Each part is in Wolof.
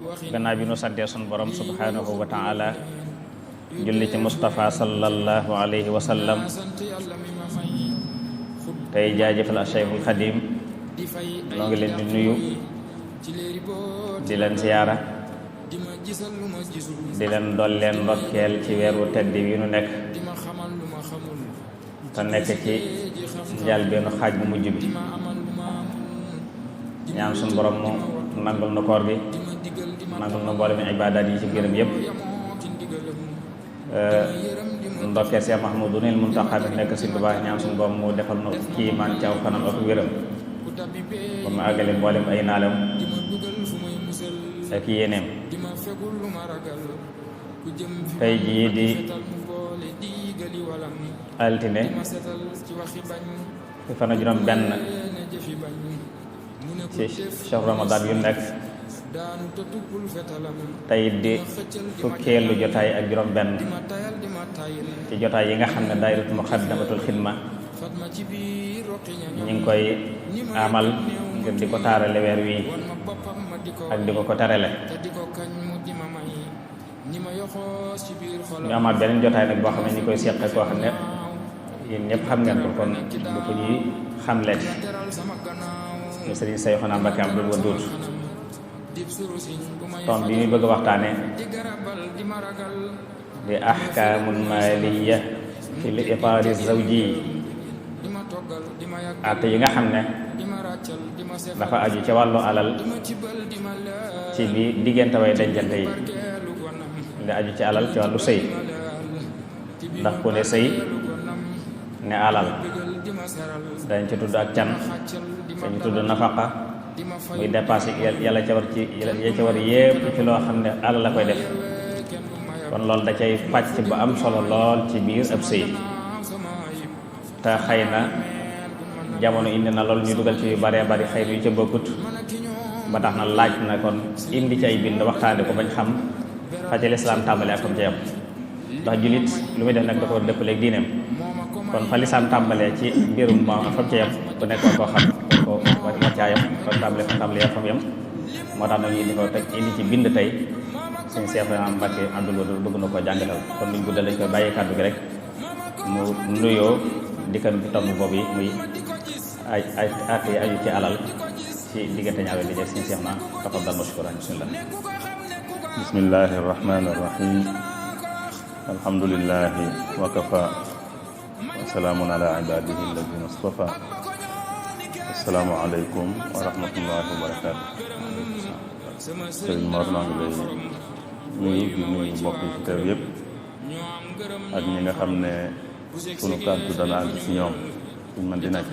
gannaaw bi nu santee sun borom subhanahu wa taala julli ci Mustafa sallallahu alayhi wa sallam tey jaajëfal Cheikhul Xadim noo ngi leen di nuyu di leen ziyaara di leen dolleen ndokkeel ci weeru tedd wi nu nekk te nekk ci njëlbéenu xaaj bu mujj bi ñaan suñu borom mu nangul nu koor gi nangul nu mboolem ibaadaat yi ci gërëm yépp ndokkee Cheikh Mahmoudou Mountakha bi nekk si Tuubaa ñaan suñu borom mu defal nu kii man caw fanam ak wéram ba mu àggale mboolem ay naalam ak yéeneem. tey jii di altine fi fan juróom benn ci shahru Ramadan yu nekk tey di fukkeelu jotaay ak juróom benn ci jotaay yi nga xam ne daayiratu Muxaddamatul Xidma ñu ngi koy amal ngir di ko taarale weer wi ak di ko terale. ñu amaat beneen jotaay nag boo xam ne ñu koy seq koo xam ne yéen ñëpp xam ngeen ko kon du ko ñuy xamleet ñu Sëriñ Seexuna Mbàkke Abdul Waduud tom bi muy bëgg a waxtaane di ahkaamul maaliyya fi li itaari zawji àtte yi nga xam ne dafa aju ci wàllu alal ci bi diggante way dencante yi li aju ci alal ci wàllu sëy ndax ku ne sëy ne alal dañ ci tudd ak can dañu tudd nafaqa muy dépassé yàlla ca war ci ya ca war yépp ci loo xam ne alal la koy def kon loolu da cay pàcc ba am solo lool ci biir ab sëy te xëy na jamono indi na loolu ñu dugal ci yu baree bari xëy na yu ca bokkut ba tax na laaj na kon indi ci ay bind waxtaane ko bañ xam fa ci lislaam tàmbale ak comme ca yam ndax jullit lu muy def nag da ko dëppaleeg diineem kon fa lislaam tàmbalee ci mbirum moom fa ca yam ku nekk war koo xam ko war caa yam kon tàmbale yam fa mu yam moo tax nag ñu indi ko teg indi ci bind tey suñu Seexuna Mbàkke Abdul Waduud bëgg na koo jàngatal kon luñ guddal lañ koy bàyyi kàddu gi rek mu nuyoo dikkan bu tomb boobu yi muy ay àtte yi aju ci alal ci diggante ñaawee li jël suñu Seexuna tafaddal mashkuran bismillah. bismillahi irrahmani irrahim alhamdulillahi wa kafa wa salaamun ala ibadihi alladina istafa assalaamu aleykum wa rahmatullahi wa barakatu. sëriñ Mor maa ngi lay nuyu di nuyu mbokk yi ci teew yëpp ak ñi nga xam ne sunu kàddu dana àgg ci ñoom suñ man di nekk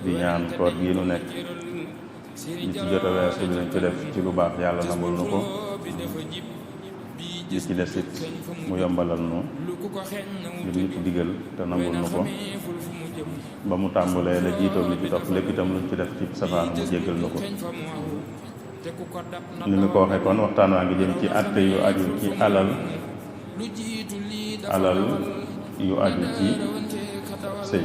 di ñaan koor gi nu nekk li ci jot a weesu li nañ ci def ci lu baax yàlla nangul nu ko li ci des it mu yombalal nu li ñu ci digal te nangul nu ko ba mu tàmbalee la jiitoog li ci topp lépp itam luñ ci def ci safaan mu jéggal nu ko. ni ñu ko waxee kon waxtaan waa ngi jëm ci àtte yu aju ci alal yu aju ci sëy.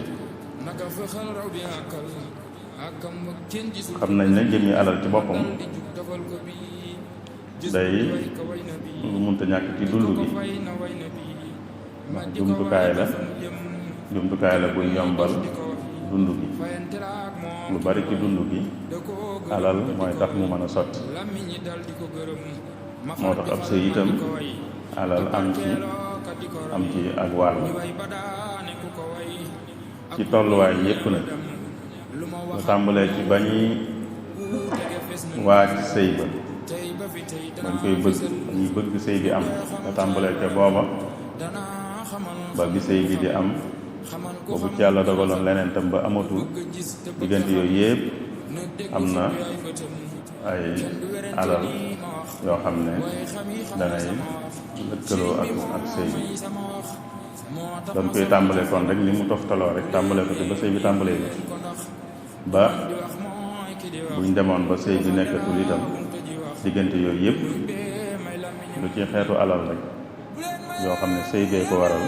xam nañ ne jëmmi alal ci boppam day lu munta ñàkk ci dund gi ndax jumtukaay la buy yombal dund gi lu bari ci dund gi alal mooy tax mu mën a sotti moo tax ab sëy itam alal am ci ak wàll ci tolluwaay yépp nag lu tàmbalee ci ba ñuy waaj sëy ba bañ koy bëgg sëy bi am lu tàmbalee ca booba ba bi sëy bi di am boobu ci yàlla dogaloon leneen tam ba amatul diggante yooyu yépp am na ay alal yoo xam ne danay lëkkaloo ak sëy bi doon koy tàmbalee kon rek li mu toftaloo rek tàmbalee ko ci ba sëy bi tàmbalee bi ba buñ demoon ba sëy bi nekkatul itam diggante yooyu yëpp lu ci xeetu alal rek yoo xam ne sëy bee ko waral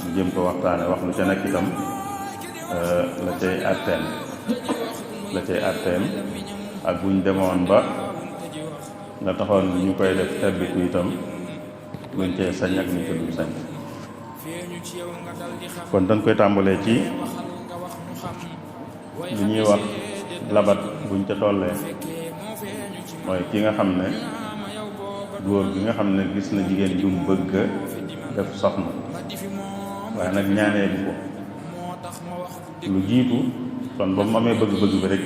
ñu jëm ko waxtaane wax lu ca nekk itam la cay àtteem ak buñ demoon ba la taxoon ñu koy def tabbiku itam luñ cee sañ ak luñ ca dul sañ. kon dañ koy tàmbalee ci li ñuy wax labat buñ ca tollee mooy ki nga xam ne góor gi nga xam ne gis na jigéen ju mu bëgg def soxna waaye nag ñaanee bu ko lu jiitu kon ba mu amee bëgg-bëgg bi rek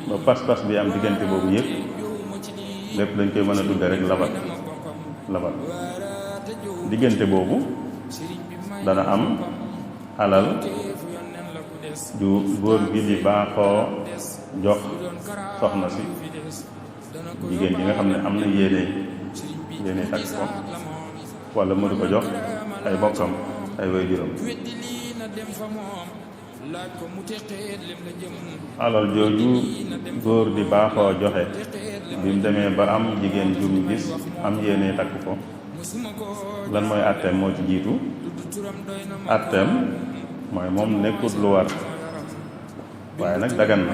ba pas-pas bi am diggante boobu yëpp lépp dañ koy mën a tudde rek labat diggante boobu dana am alal ju góor gi di baaxoo jox soxna si jigéen ji nga xam ne am na yéene takk ko wala mu di ko jox ay bokkam ay waajuram. alal jooju góor di baaxoo joxe bi mu demee ba am jigéen ju mu gis am yéene takk ko lan mooy àtteem moo ci jiitu. àtteem mooy moom nekkut lu war waaye nag dagan na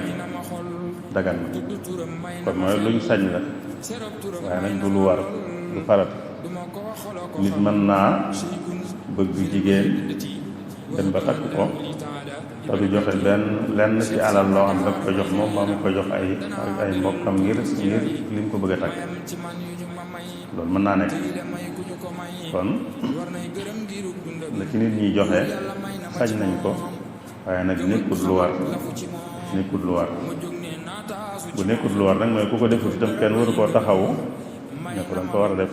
kon mooy luñ sañ la waaye nag du lu war du farat. nit mën naa bëgg jigéen dem ba takk ko te du joxe lenn ci alal loo xam ne daf ko jox moom maa mu ko jox ay mbokkam ngir li mu ko bëgg a takk loolu mën naa nekk. kon la ci nit ñi joxe sañ nañ ko waaye nag nekkut lu war bu nekkut lu war nag mooy ku ko defut itam kenn waru koo taxawu ne ko danga ko war a def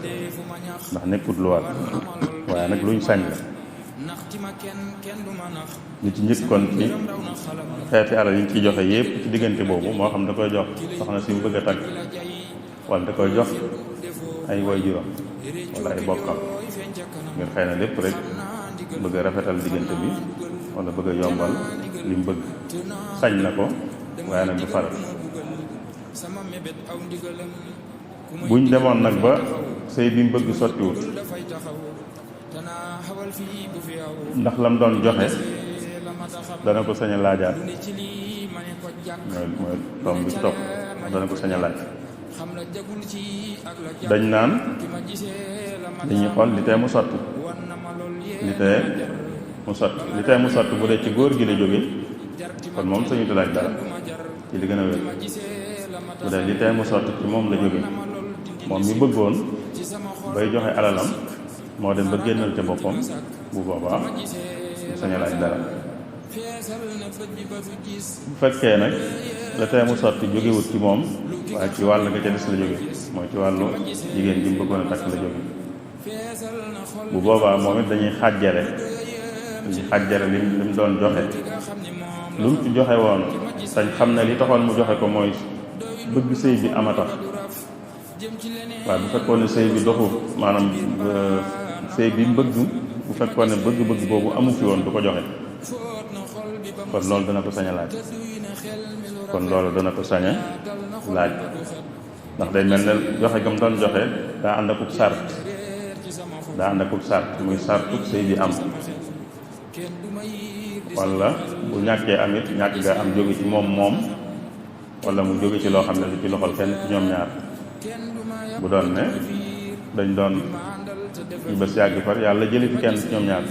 ndax nekkut lu war waaye nag luñ sañ la. li ci njëkk kon ci xeeti alal yi ñu ciy joxe yépp ci diggante boobu moo xam da koy jox soxna si mu bëgg a takk wala da koy jox ay waajuram wala ay bokkam ngir xëy na lépp rek bëgg a rafetal diggante bi wala bëgg a yombal li mu bëgg sañ na ko waaye nag du faral. buñ demoon nag ba sëy bi mu bëgg sottiwut ndax lam doon joxe dana ko sañ a laajaat mooy tomb bi topp dana ko sañ a laaj. dañ naan dañuy xool li tee mu sotti li tee mu sotti bu dee ci góor gi la jóge kon moom sañu di laaj dara ci li gën a wér. bu dee li tee mu sotti ci moom la jóge moom mi bëggoon bay joxe alalam moo dem ba génnal ca boppam bu boobaa mu sañ a laaj dara. bu fekkee nag la tee mu sotti jógewut ci moom waaye ci wàll nga ca des la jóge mooy ci wàllu jigéen ji mu bëggoon a takk la jóge bu boobaa moom it dañuy xàjjale li mu doon joxe lu mu ci joxe woon sañ xam ne li taxoon mu joxe ko mooy bëgg sëy bi ama tax waaye bu fekkoon ne sëy bi doxul maanaam sëy bi bëgg bu fekkoon ne bëgg-bëgg boobu amu fi woon du ko joxe kon loolu dana ko sañ a laaj ndax day mel ne joxe gam doon joxe daa ànd akub sart muy sartu sëy bi am wala bu ñàkkee amit ñàkk nga am jóge ci moom wala mu jóge ci loo xam ne du ci loxol kenn ci ñoom ñaar bu doon ne dañ doon ñu bés yàgg far yàlla jëli fi kenn ci ñoom ñaar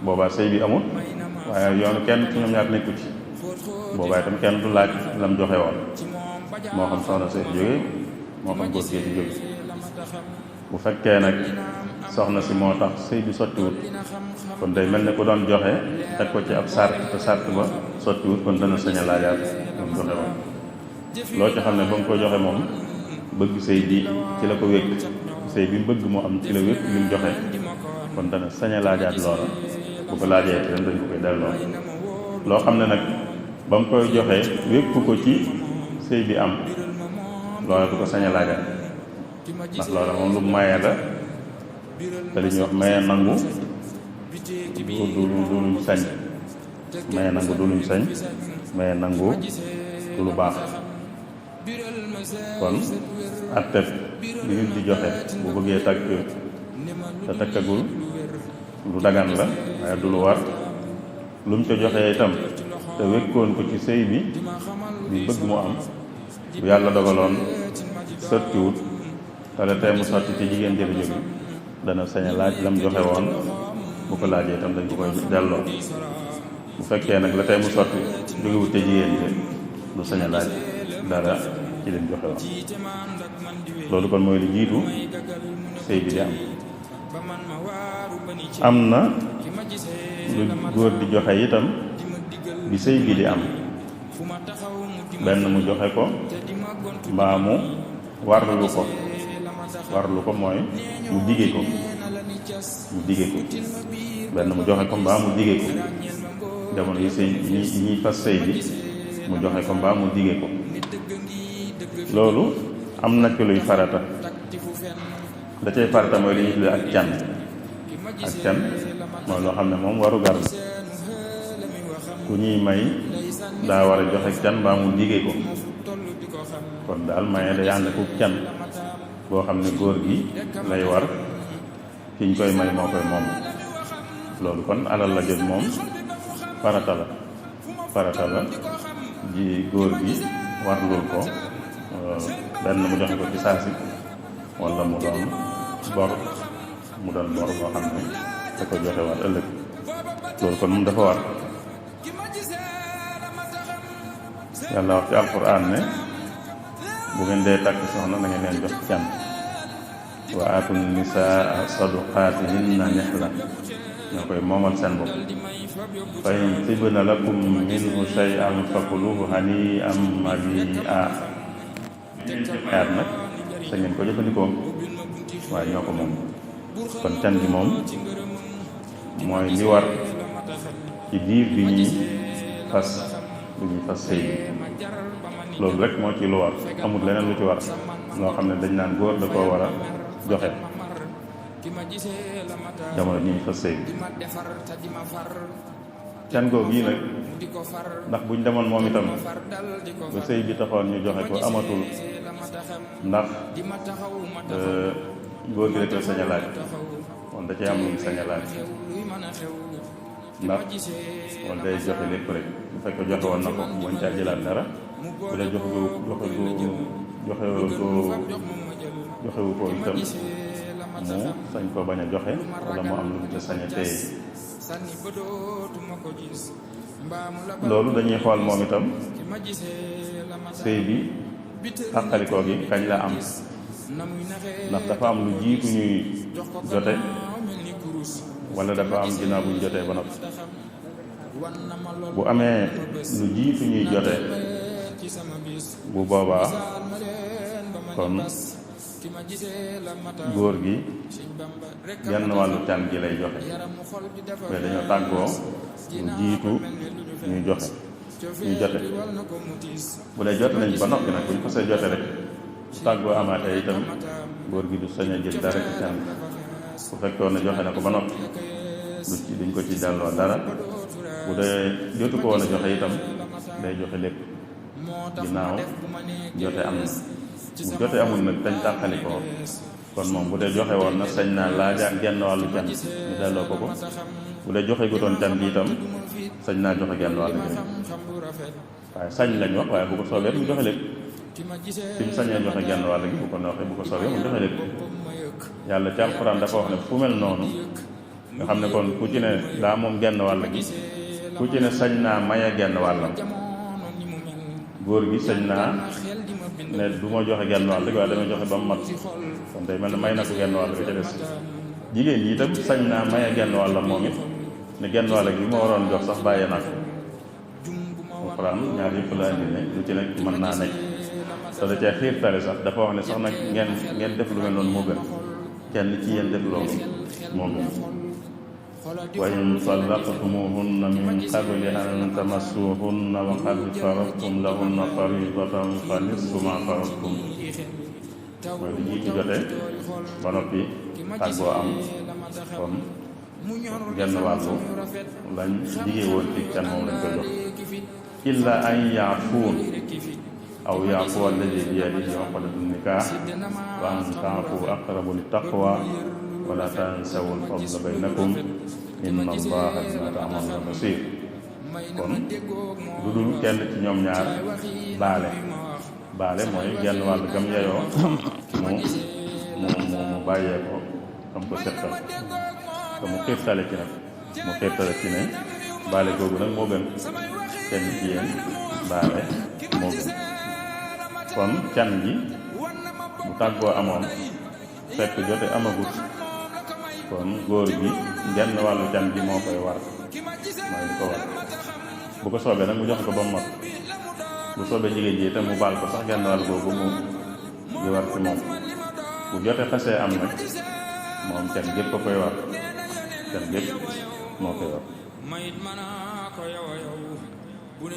boobaa sëy bi amul waaye yoonu kenn ci ñoom ñaar nekku ci boobaa itam kenn du laaj lam joxe woon moo xam soxna see fi jóge moo xam góor gee fi jóge. bu fekkee nag soxna si moo tax sëy bi sottiwut kon day mel ne ku doon joxe teg ko ci ab sart te sart ba sottiwut kon dana sañ a laajaat lam joxe woon loo ci xam ne ba mu ko joxe moom bëgg sëy bi ci la ko wékk sëy bi mu bëgg moo am ci la wékk li mu joxe kon dana sañ a laajaat loola bu ko laajee te dañ ko koy delloo loo xam ne nag ba mu koy joxe wékku ko ci sëy bi am loola du ko sañ a laajaat ndax loola moom lu maye la te li ñuy wax maye nangu du luñ sañ maye nangu du luñ sañ maye nangu du lu baax kon atteb li nit di joxe bu bëggee takk te takkagul lu dagan la waaye du lu war lu mu ca joxee itam te wékkoon ko ci sëy bi bëgg mu am bu yàlla dogaloon sottiwut te la tey mu sotti ci jigéen jële jóge dana sañ a laaj lam joxe woon bu ko laajee itam dañ ko koy delloo bu fekkee nag la tey mu sotti jógewut te jigéen ji du sañ a laaj dara ci lim joxe woon loolu kon mooy li jiitu sëy bi di am na lu góor di joxe itam bi sëy bi di am benn mu joxe ko mbaa mu warlu ko mooy mu dige ko benn mu joxe ko mbaa mu dige ko jamono yi sëy ñiy fas sëy bi mu joxe ko mbaa mu dige ko loolu am na ci luy farata da cay farata mooy li ñuy tuddee ak can mooy loo xam ne moom waru gar la ku ñuy may daa war a joxe can mbaa mu dige ko kon daal maye day ànd ku can boo xam ne góor gi lay war ki ñu koy may moo koy moom loolu kon alal la jot moom farata la ji góor gi warlul ko benn mu joxe ko ci saasi wala mu doon bor boo xam ne da ko joxe waat ëllëg loolu kon moom dafa war yàlla wax ci alquran ne bu ngeen dee takk soxna na ngeen leen jox can wa aatu nisaa saduqaatihinna nihla ñoo koy moomal seen bopp fa in tibna lakum minhu shay'an fakuluhu hanii'an marii'an xaar nag sa ngeen ko jëfandikoo waaye ñoo ko moom kon can bi moom mooy li war ci diir bi ñuy fas sëy bi loolu rek moo ci lu war amul leneen lu ci war loo xam ne dañ naan góor da koo war a joxe jamono bi ñuy fas sëy bi can googu yi nag ndax buñ demoon moom itam ba sëy bi taxoon ñu joxe ko amatul ndax góor gi da koy sañ a laaj kon da cay am lu mu sañ a laaj ndax wala day joxe lépp rek bu fekkee joxe woon na ko bañ caa jëlaat dara bu dee joxewu ko itam mu sañ ko bañ a joxe wala mu am lu mu ca sañ a téye loolu dañuy xool moom itam sëy bi tàqalikoo gi kañ la am ndax dafa am lu jiitu ñuy jote wala dafa am ginnaaw buñ jotee ba noppi bu amee lu jiitu ñuy jote bu boobaa kon góor gi genn wàllu can gi lay joxe mais dañoo tàggoo lu jiitu ñuy jote bu dee jote nañ ba noppi nag buñ ko see jote rek tàggoo amaatee itam góor gi du sañ a jël dara ci can bu fekkoon ne joxe na ko ba noppi duñ ko ci delloo dara bu dee jotu ko woon a joxe itam day joxe lépp ginnaaw jote am na bu jote amul nag dañ tàqalikoo kon moom bu dee joxe woon na sañ naa laajaat genn wàllu can ñu delloo ko bu dee joxe gu doon can bi itam sañ naa joxe genn wàllu can waaye sañ lañ wax waaye bu ko soobee mu joxe lépp fi mu sañee joxe genn wàll gi bu ko nooxee bu ko soobee mu joxe lépp yàlla ci alxuraan dafa wax ne fu mel noonu nga xam ne kon ku ci ne daa moom genn wàll gi ku ci ne sañ naa maye genn wàllam góor gi sañ naa ne du ma joxe genn wàll gi waaye damay joxe ba mu mat kon day mel ne may na ko genn wàll gi ca des jigéen ñi itam sañ naa maye genn wàllam moom it ne genn wàll gi ma waroon jox sax bàyyi naa ko alxuraan ñaar yëpp la indi ne lu ci nekk mën naa nekk te da cee xiirtale sax dafa wax ne sax nag ngeen def lu mel noonu moo gën kenn ci yéen def loolu moo gën wa in tallaqtumuhunna min qabli an tamassuhunna wa qad faradtum lahunna faridatan fa nisfu ma faradtum mooy li jiitu jote ba noppi tàggoo am kon genn wàllu lañ jigée woon ci can moom lañ koy jox illa an yaafuun aw yaafu alladi biyadihi uqdatu nikah wa an taafu aqrabu littaqwa wala tansawu al-fadla baynakum inna allaha bima ta'maluna basir kon lu dul kenn ci ñoom ñaar baale mooy genn wàll gam yeyoo mu mu bàyyee ko am ko settal te mu xiirtale ci nag mu xiirtale ci ne baale googu nag moo gën kenn ci yéen baale moo gën kon can gi bu tàggoo amoon fekk jote amagut kon góor gi genn wàllu can gi moo koy war mooy li ko war bu ko soobee nag mu jox ko ba mu mat bu soobee jigéen ji itam mu baal ko sax genn wàll googu mu di war ci moom bu jote xasee am nag moom can gépp a koy war can gépp moo koy war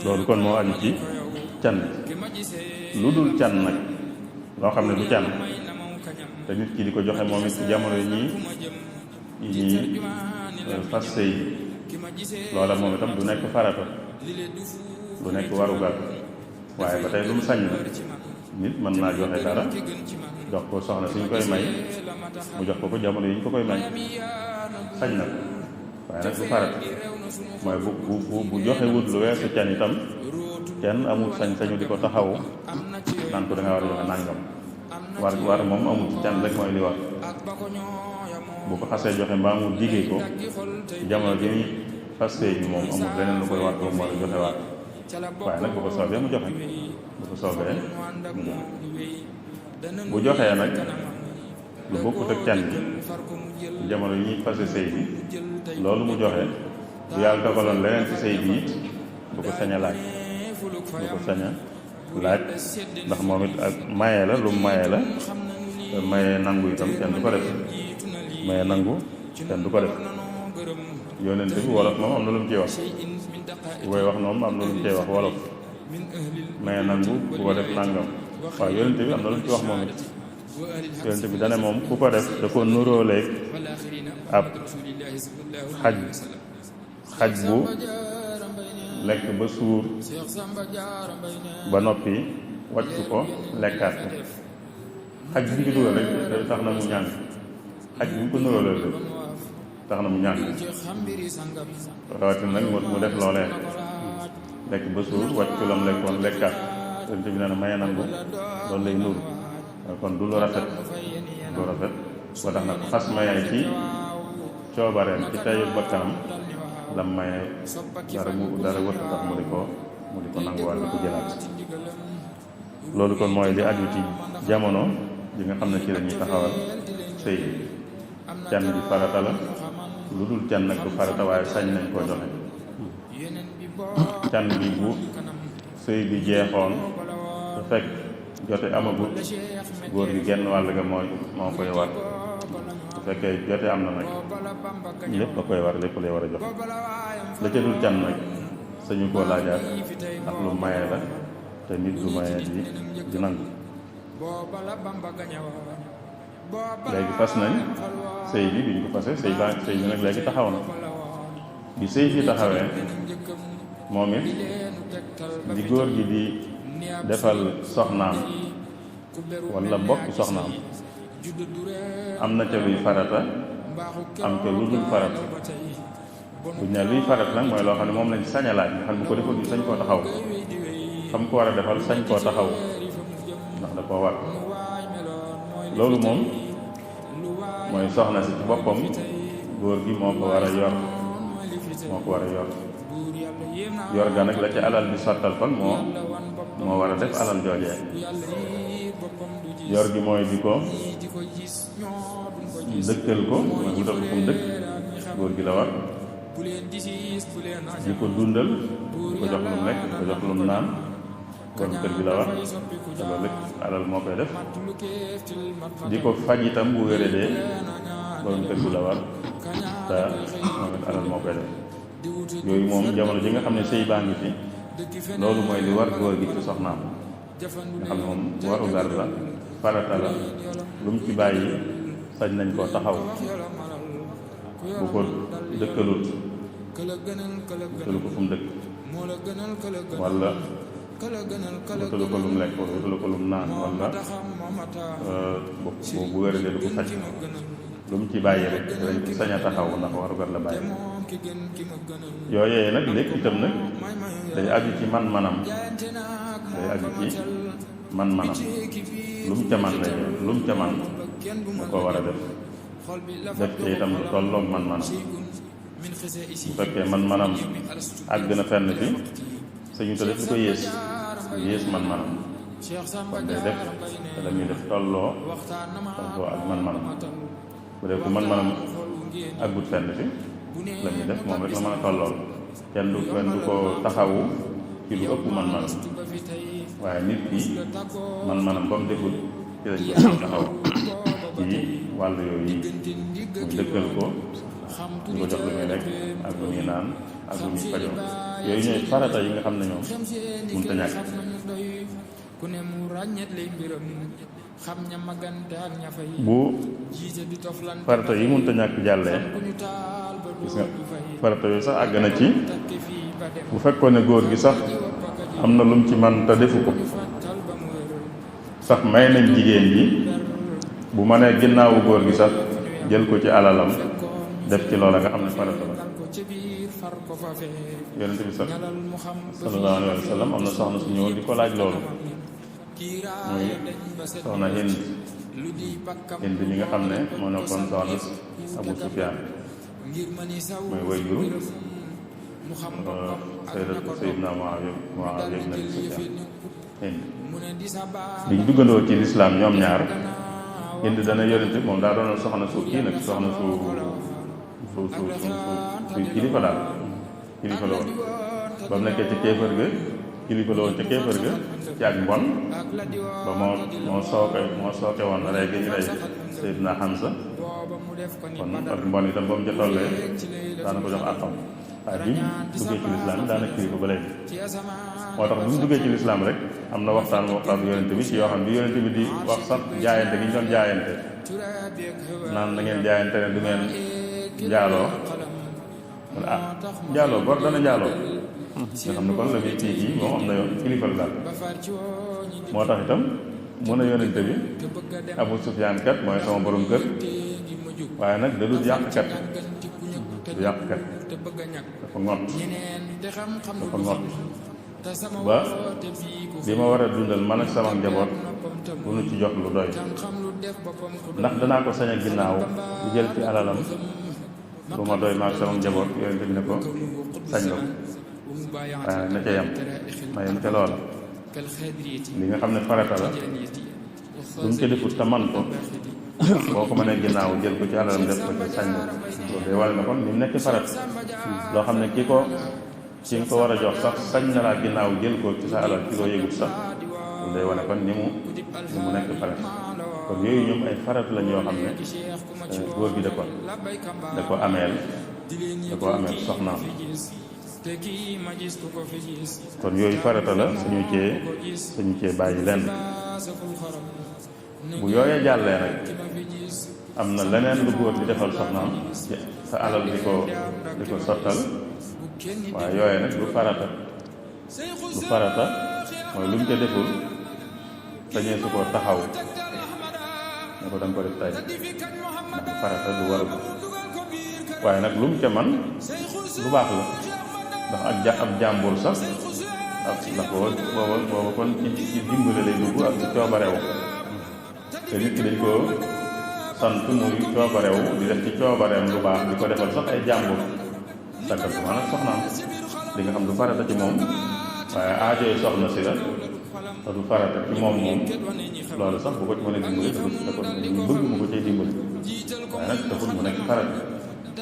loolu kon moo aju ci can lu dul can nag loo xam ne du can te nit ki di ko joxe moom it ci jamono yi ñuy fas sëy loola moom itam du nekk farata du nekk warugar waaye ba tey lu mu sañ na nit mën naa joxe dara jox ko soxna suñ koy may mu jox ko jamono yi ñu ko koy may sañ na ko waaye nag du farata mooy bu joxe wut lu weesu can itam kenn amul sañ-sañu di ko taxawu naan ko da nga war a joxe nàngam war moom amul ci can rek mooy li war bu ko xasee joxe mbaa mu digee ko ci jamono ji muy fas sëy bi moom amul leneen lu koy war ko mu war a joxe waat waaye nag bu ko soobee mu joxe bu ko soobee mu joxe bu joxee nag lu bokkut ak can bi jamono yi ñuy fase sëy bi loolu mu joxe bu yàlla dogaloon leneen ci sëy bi it bu ko sañ a laaj bu ko sañ a laaj ndax moom it ak maye la lu maye la te maye nangu itam kenn du ko def maye nangu kenn du ko def yonent bi wolof moom am na lu mu ciy wax bu koy wax noonu am na lu mu ciy wax wolof maye nangu ku ko def nangam waaw yonent bi am na lu mu ci wax moom it yonent bi dane moom ku ko def da ko nuróoleeg ab xaj bu lekk ba suur ba noppi wàccu ko lekkaat ko xaj bi ñu ko dugal rek tax na mu ñàng xaj bi ñu ko nuróoleel rek tax na mu ñàng rawatina nag mu def loolee lekk ba suur wàccu lam lekkoon lekkaat yonent bi nee na maye nangu loolu lay nuru kon du lu rafet ba tax na ko xas maye ci coobareem ci teyu bakkanam lam maye dara wërta tax mu di ko nanguwaat di ko jëlaat loolu kon mooy li aju ci jamono ji nga xam ne ci lañuy taxawal sëy can bi farata la lu dul can nag du farata waaye sañ nañ koo joxe can bi bu sëy bi jeexoon te fekk jote amagut góor gi genn wàll ga moo koy war bu fekkee jote am na nag lépp la koy war lépp lay war a jox la ca dul can nag sañu koo laajaat ndax lu maye la te nit du maye di nangu léegi fas nañ sëy bi biñ ko fase sëy bi nag léegi taxaw na bi sëy bi taxawee moom it di góor gi di defal soxnaam wala mbokk soxnaam am na ca luy farata am ca lu dul farata buñ ne luy farata nag mooy loo xam ne moom lañ sañ a laaj nga xam bu ko defal ñu sañ koo taxaw xam ko war a defal sañ koo taxaw ndax da koo war loolu moom mooy soxna si ci boppam góor gi moo ko war a yor yor ga nag la ca alal bi sottal kon moo war a def alal joojee yor gi mooy di ko dëkkal ko mooy wutal ko fu mu dëkk góor gi la war di ko dundal di ko jox lu mu lekk di ko jox lu mu naan kon kër gi la war te loolu lépp alal moo koy def di ko faj itam bu wéradee borom kër gi la war te moom it alal moo koy def yooyu moom jamono ji nga xam ne sëy baa ngi fi loolu mooy li war góor gi ci soxnaam nga xam ne moom waru gar la farata la lu mu ci bàyyi sañ nañ koo taxaw bu ko dëkkalut wutalu ko fu mu dëkk wala wutalu ko lu mu lekk wala wutalu ko lu mu naan wala bu wéradee du ko faj lu mu ci bàyyi rek dañ ko sañ a taxaw ndax warugar la bàyyi yooyee nag lépp itam nag day aju ci man-manam lu mu ca man lay lu mu ca man da ko war a def ci itam lu tolloog man-manam bu fekkee man-manam àgg na fenn fi sañu te def lu ko yées man-manam kon day def te la muy def tolloo ak man-manam bu dee ku man-manam àggut fenn fi la muy def moom rek la mën a tollool kenn du ko taxawu ci lu ëpp man-manam waaye nit ki man-manam ba mu deful ci lañ ko taxaw ci wàll yooyu yi muy dëkkal ko di ko jox lu muy lekk ak lu muy naan ak lu muy fajoo yooyu ñooy farata yi nga xam ne ñoom mënut a ñàkk bu farata yi mënut a ñàkk jàllee gis nga farata yooyu sax àgg na ci bu fekkoon ne góor gi sax am na lum ci man te defu ko sax may nañ jigéen ji bu ma nee ginnaawu góor gi sax jël ko ci alalam def ci loola nga xam ne farata la yonent bi sax sallallahu alayhi wa sallam am na soxna su ñëw di ko laaj loolu muy soxna Hind mi nga xam ne moo nekkoon soxna Abu Sufyaan mooy wayjuru Sayyidna Muawiya ibn Abi Sufyaan Hind biñ duggandoo ci lislaam ñoom ñaar Hind dana yonent moom daa doon soxna su kii nag soxna su kilifa daal kilifa la woon ba mu nekkee ci kéefër ga kilifa la woon ca kéefër ga ci ak mbon ba moo sooke woon rey gi ñu rey Seydina Hamza kon ak mbon itam ba mu ca tollee daana ko jox àqam waaye bi mu duggee ci lislaam yi daana kilifa ba léegi moo tax bi mu duggee ci lislaam rek am na waxtaan yonente bi ci yoo xam ne bi yonente bi di wax sax jaayante gi ñu doon jaayante naan na ngeen jaayante ne du ngeen njaaloo wala njaaloo gor dana njaaloo nga xam ne kon la muy kii moom am na yoon kilifa la daal moo tax itam mën a yonente bi Abu Sufyaan kat mooy sama borom kër waaye nag da dul yàqkat du yàqkat dafa ngott ba li ma war a dundal man ak sama njaboot bu nu ci jox lu doy ndax danaa ko sañ a ginnaaw di jël ci alalam lu ma doy maag sama njaboot yonente bi ne ko sañ nga ko waaye na ca yem ma yem ca loola li nga xam ne farata la lu mu ca defut te man ko boo ko mënee ginnaaw jël ko ci alalam def ko ci sañ nga ko loolu day wàll na kon ni mu nekk farat loo xam ne ki nga ko war a jox sax sañ na laa ginnaaw jël ko ci sa alal ci loo yëgut sax loolu day wane kon ni mu nekk farat kon yooyu ñoom ay farat lañ yoo xam ne góor gi da ko ameel soxnaam kon yooyu farata la suñu cee bàyyi lenn bu yooyee jàllee nag am na leneen lu góor di defal soxnaam sa alal di ko sottal waaye yooyee nag du farata mooy lu mu ca deful sañee su ko taxaw ne ko danga ko def tay ndax farata du war a waaye nag lu mu ca man lu baax la ndax ab jàmbur sax ndax booba kon ci dimbale lay dugg ak ci coobarewu te nit ki dañ ko sant muy coobarewu di def ci coobareem lu baax di ko defal sax ay jàmbur sàggal ko maanaam soxnaam li nga xam du farata ci moom waaye aajoy soxna si la te du farata ci moom loolu sax bu ko ci mën a dimbali da ko bëgg mu ko cay dimbali waaye nag taxul mu nekk farata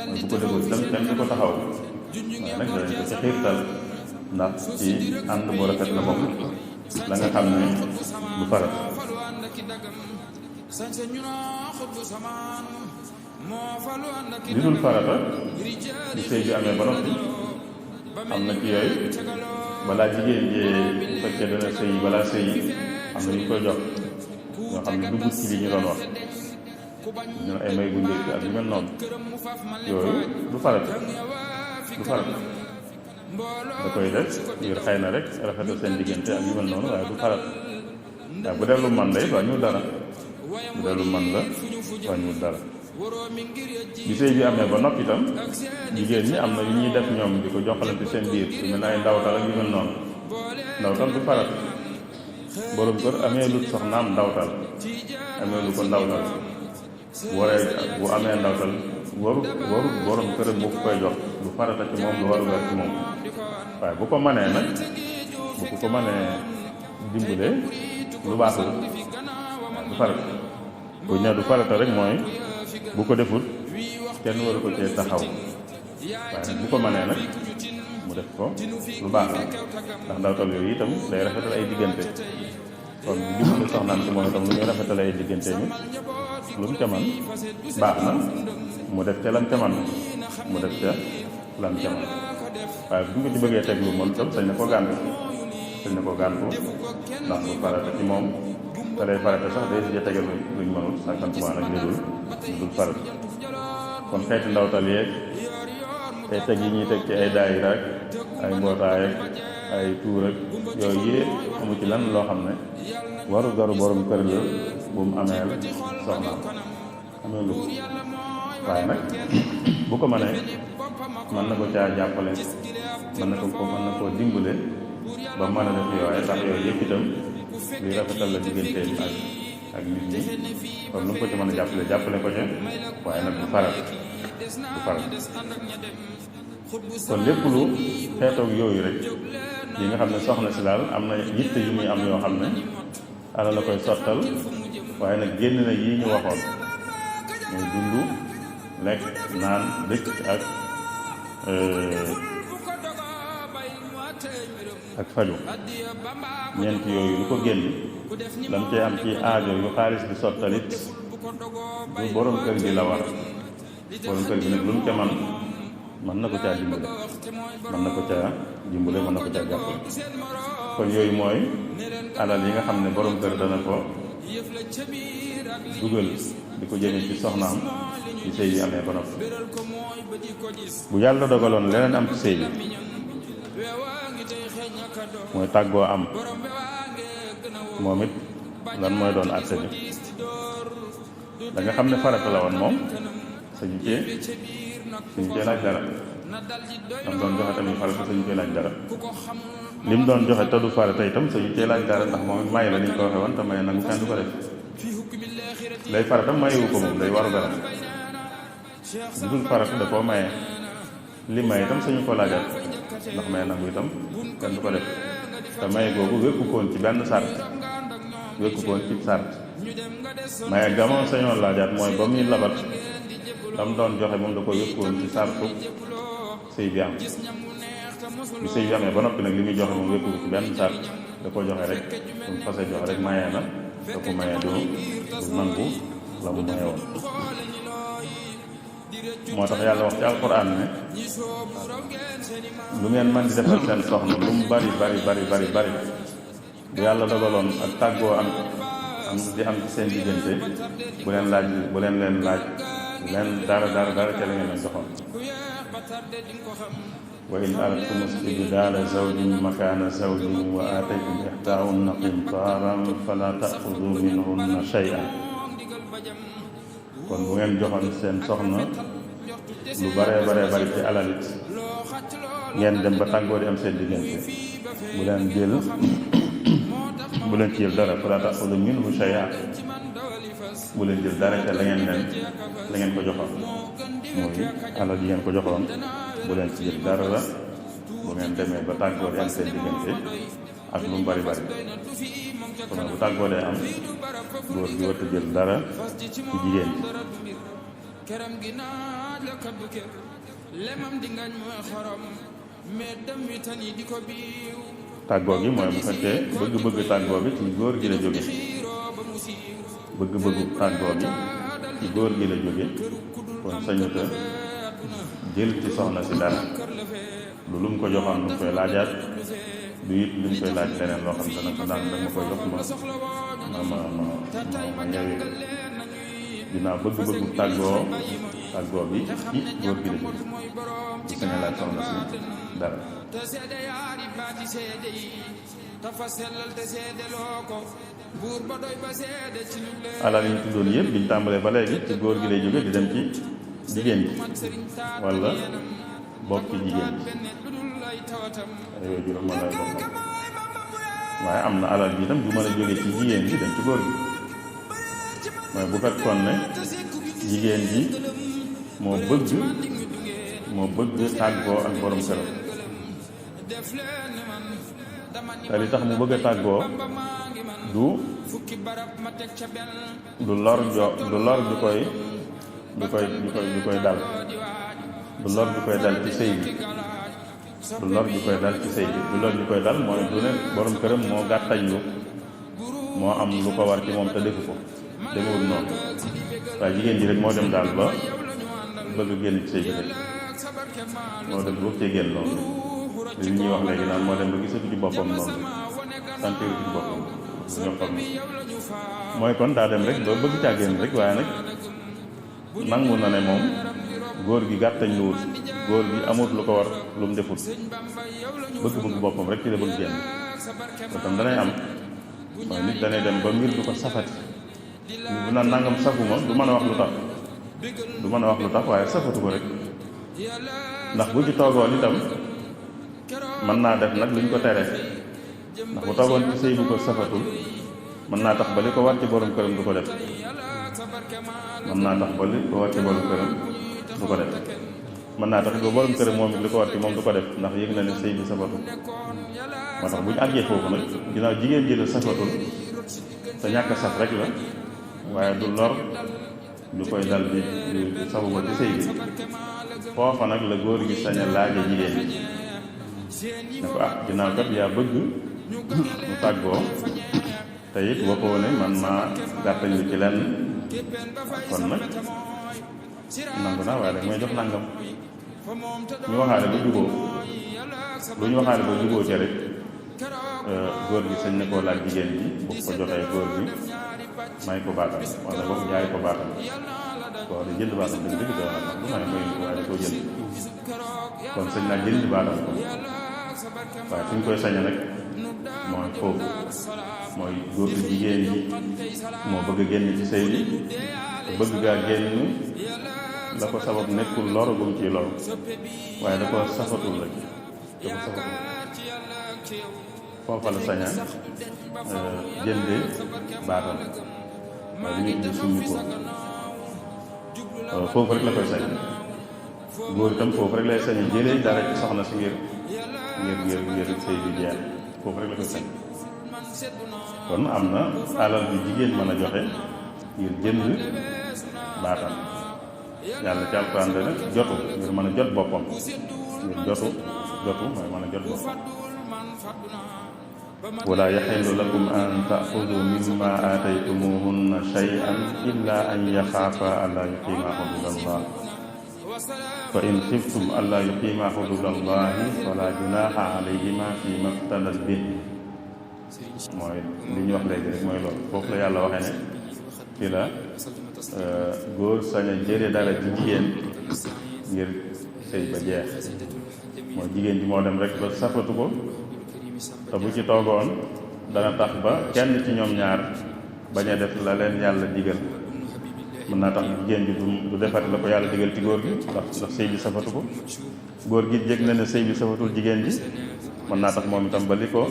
mooy bu ko deful tam kenn du ko taxaw waaye nag danañ ko ci xiirtal ndax ci ànd bu rafet la bokk la nga xam ne du farata li dul farata bu sëy bi amee ba noppi am na ci yooyu balaa jigéen jee bu fekkee dana sëy balaa sëy am na ñu koy jox ñoo xam ne duggut ci li ñu doon wax ñu ay may bu njëkk ak yu mel noonu yooyu du farata da koy def ngir xëy na rek rafetal seen diggante ak yu mel noonu waaye du farata waaye bu dee lu man la it wàññiwul dara bu dee lu man la wàññiwul dara bi sëy bi amee ba noppi itam jigéen ñi am na yu ñuy def ñoom di ko joxalante seen biir yu mel ne ay ndawtal ak yu mel noonu ndawtal du farata borom kër amee lu soxnaam ndawtal amee lu ko ndawtal bu amee ndawtal waru borom këram bu ko koy jox du farata ci moom du waru gar ci moom waaye bu ko mënee nag bu ko mënee dimbale lu baax la du farata bu ñëw du farata rek mooy bu ko deful kenn waru ko cee taxaw waaye nag bu ko mënee nag mu def ko lu baax la ndax ndawtal yooyu itam day rafetal ay diggante kon dimbali soxnaam ci moom itam lu ñuy rafetal ay diggante mi lu mu ca man baax na mu def ca lam ca man waaye bu ñu ko ci bëggee teg lu mën itam sañ na ko gàntu ndax bu farata ci moom te lay farata sax day si tegal luñ mënul sàkkantumaa nag lu dul farata kon xeeti ndawtal yeeg ay teg yi ñuy teg ci ay daayira ak ay mbootaay ak ay tuur ak yooyu yee amu ci lan loo xam ne waru garu borom kër la bu mu ameel soxnaam amee lu waaye nag bu ko mënee mën na ko caa jàppale mën na koo dimbale ba mën a def yooyu ndax yooyu yëpp itam li rafetal la digganteem ak nit ñi kon lu mu ko ci mën a jàppale ko ca waaye nag du faral kon lépp lu xeetoog yooyu rek yi nga xam ne soxna si daal am na yitte yu muy am yoo xam ne ala la koy sottal waaye nag génn na yii ñu waxoon muy dund lekk naan dëkk ak faju ñeent yooyu lu ko génn lam cee am ci aajo yu xaalis bi sottalit du borom kër gi la war borom kër gi nag lu mu ca mën na ko caa dimbale mën na ko caa jàppale kon yooyu mooy alal yi nga xam ne borom kër dana ko dugal di ko jëme ci soxnaam ci sëy bi amee ba noppi bu yàlla dogaloon leneen am ci sëy bi mooy tàggoo am moom it lan mooy doon àtte bi da nga xam ne farata la woon moom sañu cee laaj dara lam doon joxe tamit farata sañu cee laaj dara lim doon joxe te du farata itam sañu cee laaj dara ndax moom may la ni ñu ko waxee woon te may nangu kenn du ko def lay farata mayewu ko moom day waru dara bu dul farata da koo maye li may itam sañu ko laajal ndax may nangu itam kenn du ko def te may googu wékku koon ci benn sart maye gamoon sañoon laajaat mooy ba muy labat lam doon joxe moom da ko wékkoon ci sartu sëy bi am bi sëy bi amee ba noppi nag li muy joxe moom wékku ci benn sart da ko joxe rek mu fase joxe rek mayee na da ko mayee du nangu la mu maye woon moo tax yàlla wax ci alquran ne lu ngeen mën di defal seen soxna lu mu bari bu yàlla dogaloon ak tàggoo am di am ci seen diggante bu leen leen laaj leen dara ca la ngeen leen joxoon wa in aradtum istibdaala zawjin makaana zawjin wa aataytum ihdaahunna qintaaran fala ta'xudu minhunna shay'an kon bu ngeen joxoon seen soxna lu bare ci alalit ngeen dem ba tàggoo di am seen diggante bu leen ci jël dara fala ta'xudu minhu shay'an bu leen jël dara ca la ngeen ko joxoon mooy alal yi ngeen ko joxoon bu leen ci jël dara la bu ngeen demee ba tàggoo di am seen diggante ak lu mu bari kon bu tàggoo dee am góor gi war a jël dara ci jigéen tàggoo gi mooy bu fekkee bëgg tàggoo bi ci góor gi la jóge bëgg-bëggu tàggoo bi ci góor gi la jóge kon sañuta jël ci soxna si dara lu mu ko joxoon lu mu koy laajaat du it lu mu koy laaj leneen loo xam dana ko daan danga koy jox ma ñëwee dinaa bëgg-bëggu tàggoo bi ci góor gi la jóge du sañ a laaj soxna si dara alal yi ñu tuddoon yëpp biñ tàmbalee ba léegi ci góor gi lay jóge di dem ci jigéen ji wala bokki jigéen ji aywa juróom ma lay bokk waaye am na alal ji itam du mën a jóge ci jigéen ji dem ci góor gi mooy bu fekkoon ne jigéen ji moo bëgg tàggoo ak borom këram te li tax mu bëgg a tàggoo du lor ju koy dal du lor ju koy dal ci sëy bi du lor ju koy dal ci sëy bi du lor ju koy dal mooy du ne borom këram moo gàttañlu moo am lu ko war ci moom te defu ko demewul noonu waaye jigéen ji rek moo dem daal ba bëgg génn ci sëy bi rek moo dem bëgg cee génn noonu li ñuy wax léegi naan moo dem ba gisatu ci boppam noonu santiru ci boppam ñoo xam mooy kon daa dem rek ba bëgg caa génn rek waaye nag nangu na ne moom góor gi gàttañ lu wut góor gi amut lu ko war lu mu defut bëgg boppam rek ci la bëgg génn ko tam danay am mooy nit danay dem ba mbir du ko safati bu naan nangam safuma du mën a wax lu tax waaye safatu ko rek ndax bu ci toogoon itam mën naa def nag luñ ko tere ndax bu toogoon ci sëy bu ko safatul mën naa tax ba li ko war ci borom këram du ko def mën naa tax ba li ko war ci borom këram du ko def mën naa tax ba borom këram moom it li ko war ci moom du ko def ndax yëg na ne sëy bi safatul moo tax bu ñu àggee foofu nag ginnaaw jigéen ji la safatul te ñàkk a saf rek la waaye du lor du koy dal di safuma ci sëy bi foofa nag la góor gi sañ a laaje jigéen ji ne ko ginnaaw kat yaa bëgg mu tàggoo te it waxoo ne man maa gàttañ lu ci lenn kon nag nangu naa waaye rek mooy jox nangam ñu waxaale ba juboo lu ñu waxaale ba juboo ci rek góor gi sañ na koo laaj jigéen ji bu ko joxee góor gi may ko baatam wala boog jaay ko baatam koo de jënd baatam dëgg dëgg doon na bu may mooy waaye da koo jënd kon sañ naa jënd baatam ko waaye fi ñu koy sañe nag mooy foofu mooy góor gi jigéen ji moo bëgg a génn ci sëy bi te bëgg gaa génn la ko sabab nekkul lor gum ciy lor waaye da ko safatul rek foofa la saña jënde baatam waaye li ñu indi suñu ko foofu rek la koy sañ góor itam foofu rek lay sañe jëlee dara ci soxna si ngir sëy bi jeex foofu rek la koy sañ kon am na alal bi jigéen mën a joxe ngir jënd baatam yàlla ci alxuraan nag jotu ngir mën a jot boppam ngir jotu mooy mën a jot boppam wala yaxillu lakum an taaxudu mimma aataytumuhunna shay'an illa an yaxaafa allaa yuqiima xuduudallah fa in xiftum allaa yuqiima xuduudallahi fala junaaxa alayhima fi maftadat bi mooy li ñu wax léegi rek mooy loolu foofu la yàlla waxee ne ci la góor sañ a jële dara ci jigéen ngir sëy ba jeex mooy jigéen ji moo dem rek ba safatu ko te bu ci toogoon dana tax ba kenn ci ñoom ñaar bañ a def la leen yàlla digal mën naa tax jigéen ji du defati la ko yàlla digal ci góor gi ndax sëy bi safatu ko góor gi jég na ne sëy bi safatul jigéen ji mën naa tax moom itam ba li ko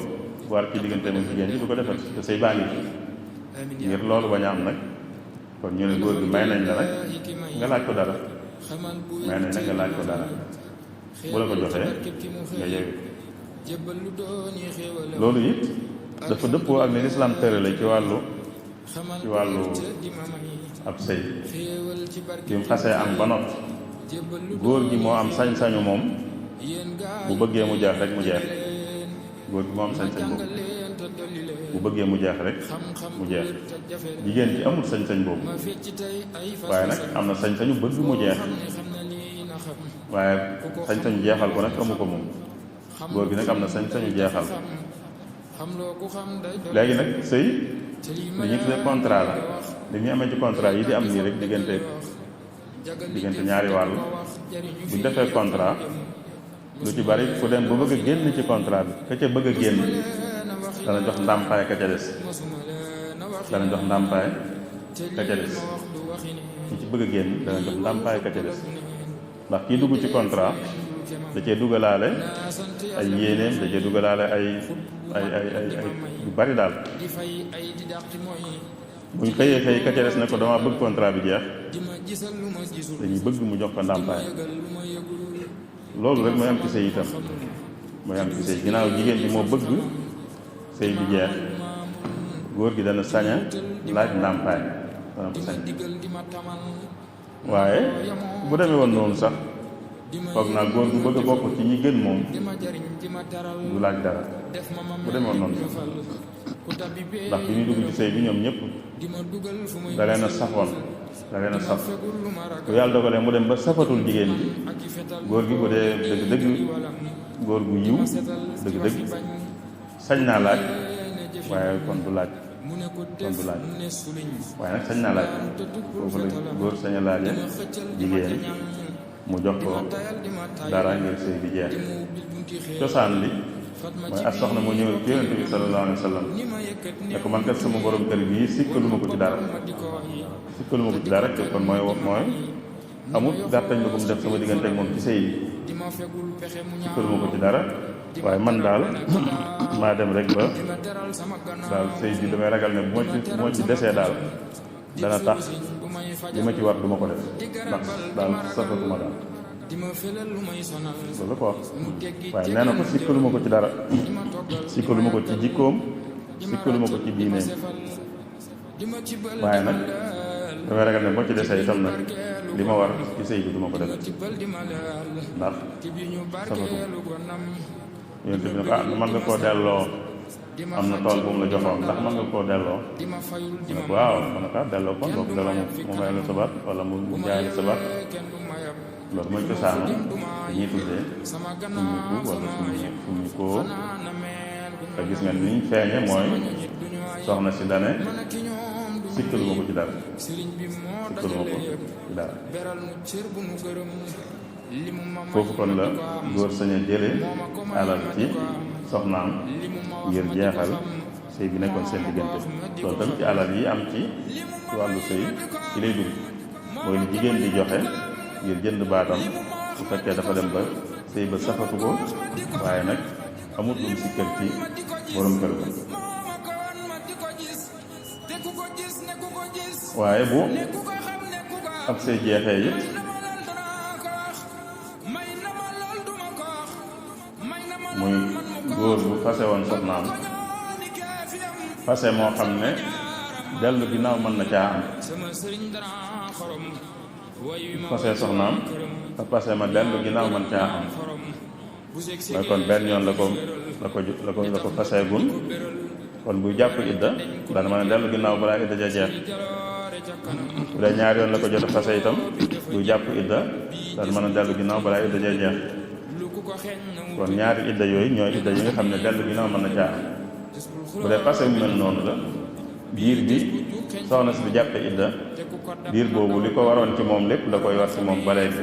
war ci diggante moom jigéen ji du ko defati te sëy baa ngi ngir loolu bañ a am nag kon ñu ne góor gi may nañ la nag nga laaj ko dara may nañ nag nga laaj ko dara bu la ko joxee nga yeewi loolu it dafa dëppoo ak ne lislaam tërale ci wàllu ab sëy bi mu xasee am ba noppi góor gi moo am sañ-sañu moom bu bëggee mu jeex rek mu jeex góor gi moo am sañ-sañ boobu bu bëggee mu jeex rek mu jeex jigéen ji amul sañ-sañ boobu waaye nag am na sañ-sañu bëgg mu jeex waaye sañ-sañu jeexal ko nag amu ko moom góor gi nag am na sañ-sañu jeexal léegi nag sëy li ñu tuddee contrat la li ñu amee ci contrat yi di am nii rek diggante ñaari wàll bu ñu defee contrat lu ci bari ku dem bu bëgg a génn ci contrat bi ka ca bëgg a génn dana jox ndàmpaay ka ca des dana jox ndàmpaay ka ca des ñi ci bëgg a génn dana jox ndàmpaay ka ca des ndax kii dugg ci contrat da cee dugalaale ay yéeneem da cee dugalaale ay yu bari daal buñ xëyee xëy ka ca des ne ko dama bëgg contrat bi jeex dañuy bëgg mu jox ko ndàmpaay. loolu rek mooy am ci sëy itam mooy am ci sëy ginnaaw jigéen bi moo bëgg sëy bi jeex góor gi dana sañ a laaj ndàmpaay dana ko sañ. waaye bu demee woon noonu sax foog naa góor gu bëgg a bokk ci ñi gën moom du laaj dara bu demee woon noonu sax ndax bi ñu dugg ci sëy bi ñoom ñëpp da leen a safoon da leen a saf bu yàlla dogalee mu dem ba safatul jigéen ji góor gi bu dee dëgg-dëgg góor gu yiw dëgg-dëgg sañ naa laaj waaye kon du laaj waaye nag sañ naa laaj foofu la góor sañ a laaje jigéen mu jox ko dara ngir sëy bi jeex. cosaan li mooy ak soxna mu ñëw ci Yonent bi sallallahu alayhi wa sallam ne ko man kat sama borom kër bii sikkaluma ko ci dara te kon mooy amul gàttañ la bu mu def sama diggante ak moom ci sëy bi sikkaluma ko ci dara waaye man daal maa dem rek ba daal sëy bi damay ragal ne bu ma ci desee daal dana tax li ma ci war du ma ko def ndax daal safatuma daal loolu la ko wax waaye nee na ko sikkaluma ko ci dara sikkaluma ko ci jikkoom sikkaluma ko ci diineem waaye nag damay ragal ne boo ci desee itam nag li ma war ci sëy bi du ma ko def ndax safatu yonent bi ne ko mën nga koo delloo am na tool bu mu la joxoon ndax mën nga koo delloo mu ne ko waaw mën na kaa delloo kon boo ko delloo mu may la sabat wala mu jaay la sabat loolu mooy cosaanu ñuy tuddee summiku wala summikoo te gis nga niñ feeñe mooy soxna si dane sikkaluma ko ci dara foofu kon la góor sañ a jële alal ci soxnaam ngir jeexal sëy bi nekkoon seen diggante. loolu tamit ci alal yi am ci wàllu sëy ci lay dugg mooy li jigéen di joxe ngir jënd baatam bu fekkee dafa dem ba sëy ba safatu ko waaye nag amut lu mu sikkal ci borom kër ba. waaye bu ab sëy jeexee it muy góor bu fase woon soxnaam fase moo xam ne dellu ginnaaw mën na caa am fase soxnaam te fase ma dellu ginnaaw mën caa am mooy kon benn yoon la ko faseegun kon buy jàpp idda dana mën a dellu ginnaaw balaa idda ja jeex bu dee ñaari yoon la ko jot a fase itam buy jàpp idda dana mën a dellu ginnaaw balaa idda ja jeex kon ñaari idda yooyu ñooy idda yi nga xam ne dellu ginnaaw mën na caa am bu dee fase mu mel noonu la biir bi soxna si di jàppe idda biir boobu li ko waroon ci moom lépp da koy war ci moom ba léegi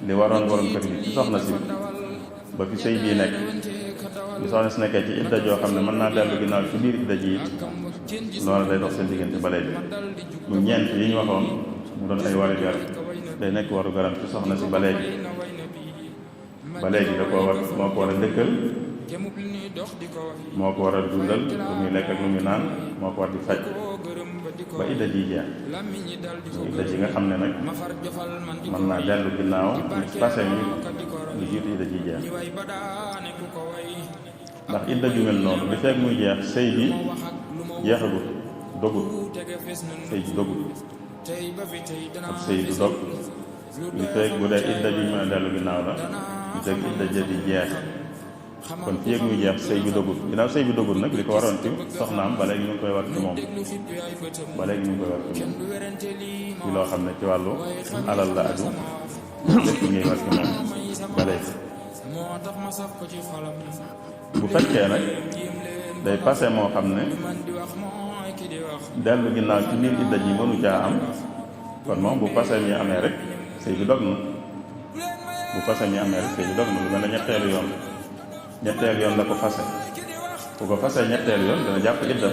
li waroon borom kër gi ci soxna si ba fi sëy bii nekk bi soxna si nekkee ci idda joo xam ne mën naa dellu ginnaaw ci biir idda ji loolu day dox seen diggante ba léegi mu ñeent yi ñu waxoon mu doon ay waru gar day nekk waru garam ci soxna si ba léegi da ko war moo ko war a dëkkal moo ko war a dundal lu muy lekk ak lu muy naan moo ko war di faj ba idda ji jeex idda ji nga xam ne nag mën naa dellu ginnaaw passé mi lu jiitu idda ji jeex ndax idda ju mel noonu li fekk muy jeex sëy bi jeexagut dogut sëy bi dogut ak sëy du dog li fekk bu dee idda ji mën a dellu ginnaaw la li fekk idda ja di jeex kon fi yëg muy jeex sëy bi dogut ginnaaw sëy bi dogut nag li ko waroon ci soxnaam ba léegi ñu ngi koy war ci moom ci loo xam ne ci wàllu alal la aju lépp ñuy war ci moom ba léegi bu fekkee nag day passé moo xam ne dellu ginnaaw ci biir idda ji mënu caa am kon moom bu passé mi amee rek sëy bi dog na bu passé mi amee rek sëy bi dog na lu mel ne ñetteelu yoon la ko fase bu ko fasee ñetteelu yoon dana jàpp idda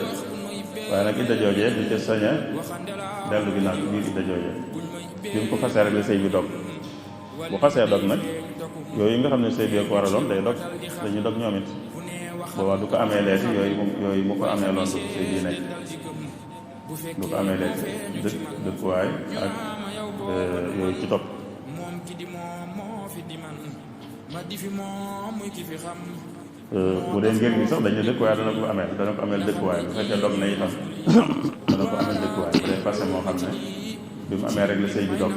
waaye nag idda joojee du ca sañ a dellu ginnaaw ci biir idda joojee bi mu ko fasee rek la sëy bi dog bu xasee dog nag yooyu nga xam ne sëy bi ko war a doon day dog dañuy dog ñoom it boobaa du ko amee leeti yooyu mu ko amee loon du ko sëy bii nekk du ko amee lekk dëkkuwaay ak yooyu ci topp. bu dee ngir gi sax dañu dëkkuwaay dana ko ameel dëkkuwaay bu fekkee dog na itam dana ko ameel dëkkuwaay bu dee passé moo xam ne bi mu amee rek la sëy bi dog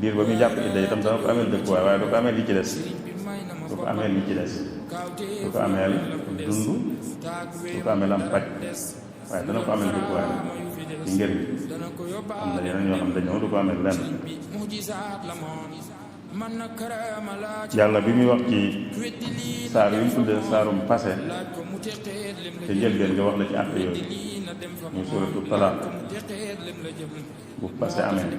diir ba muy jàpp idda itam dana ko ameel dëkkuwaay waaye du ko ameel li ci des du ko ameel li ci des du ko ameel dund du ko ameel am paj waaye dana ko ameel dëkkuwaay ci ngir gi am na yeneen yoo xam dañoo du ko ameel lenn. yàlla bi muy wax ci saar yu ñu tuddee saarum passé te njëlbeen nga wax la ci àtte yooyu muy suuratu talaaq bu passé amee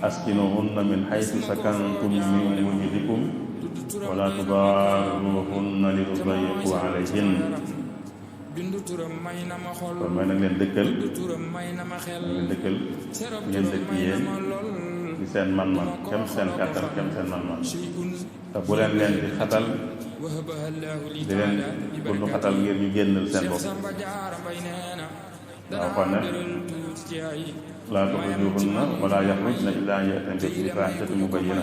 askinuhunna min haythu sakantum min wujdikum wala tudarruhunna li tudayyiqu alayhin kon mooy nag leen dëkkal ngeen dëkk yéen ci seen man-man kem seen kàttan kem seen man-man te bu leen di xatal di leen bundu xatal ngir ñu génnal seen bopp waaw kon ne laa tuxrijuhunna wala yaxrujna illaa an ya'tina bi faahishatin mubayyina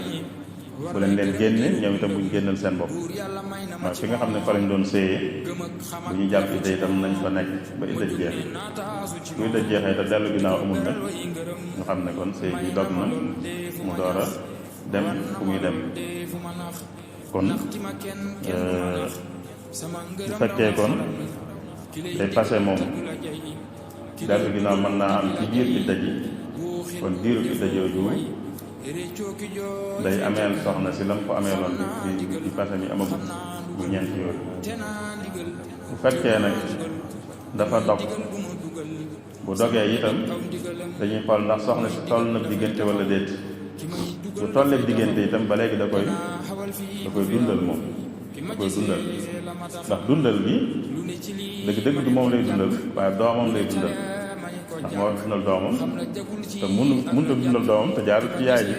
bu leen génne ñoom itam buñ génnal seen bopp waaw fi nga xam ne fa lañ doon séyee bu ñu jàpp idda itam nañ fa nekk ba idda jeex bu idda jeexee te dellu ginnaaw amul nag ñu xam ne kon séy bi dog na mu door a dem fu muy dem kon bu fekkee kon day passé moom dellu ginnaaw mën naa am ci biir idda ji kon diiru idda jooju day ameel soxna si lam ko ameeloon di passé mi amagut bu ñeent yooyu bu fekkee nag dafa dog bu dogee itam dañuy xool ndax soxna si toll na diggante wala déet bu tolleeg diggante itam ba léegi da koy dundal moom da koy dundal ndax dundal bi dëgg-dëgg du moom lay dundal waaye doomam lay dundal ndax moo dundal doomam te mënut a dundal doomam te jaarut ci yaay ji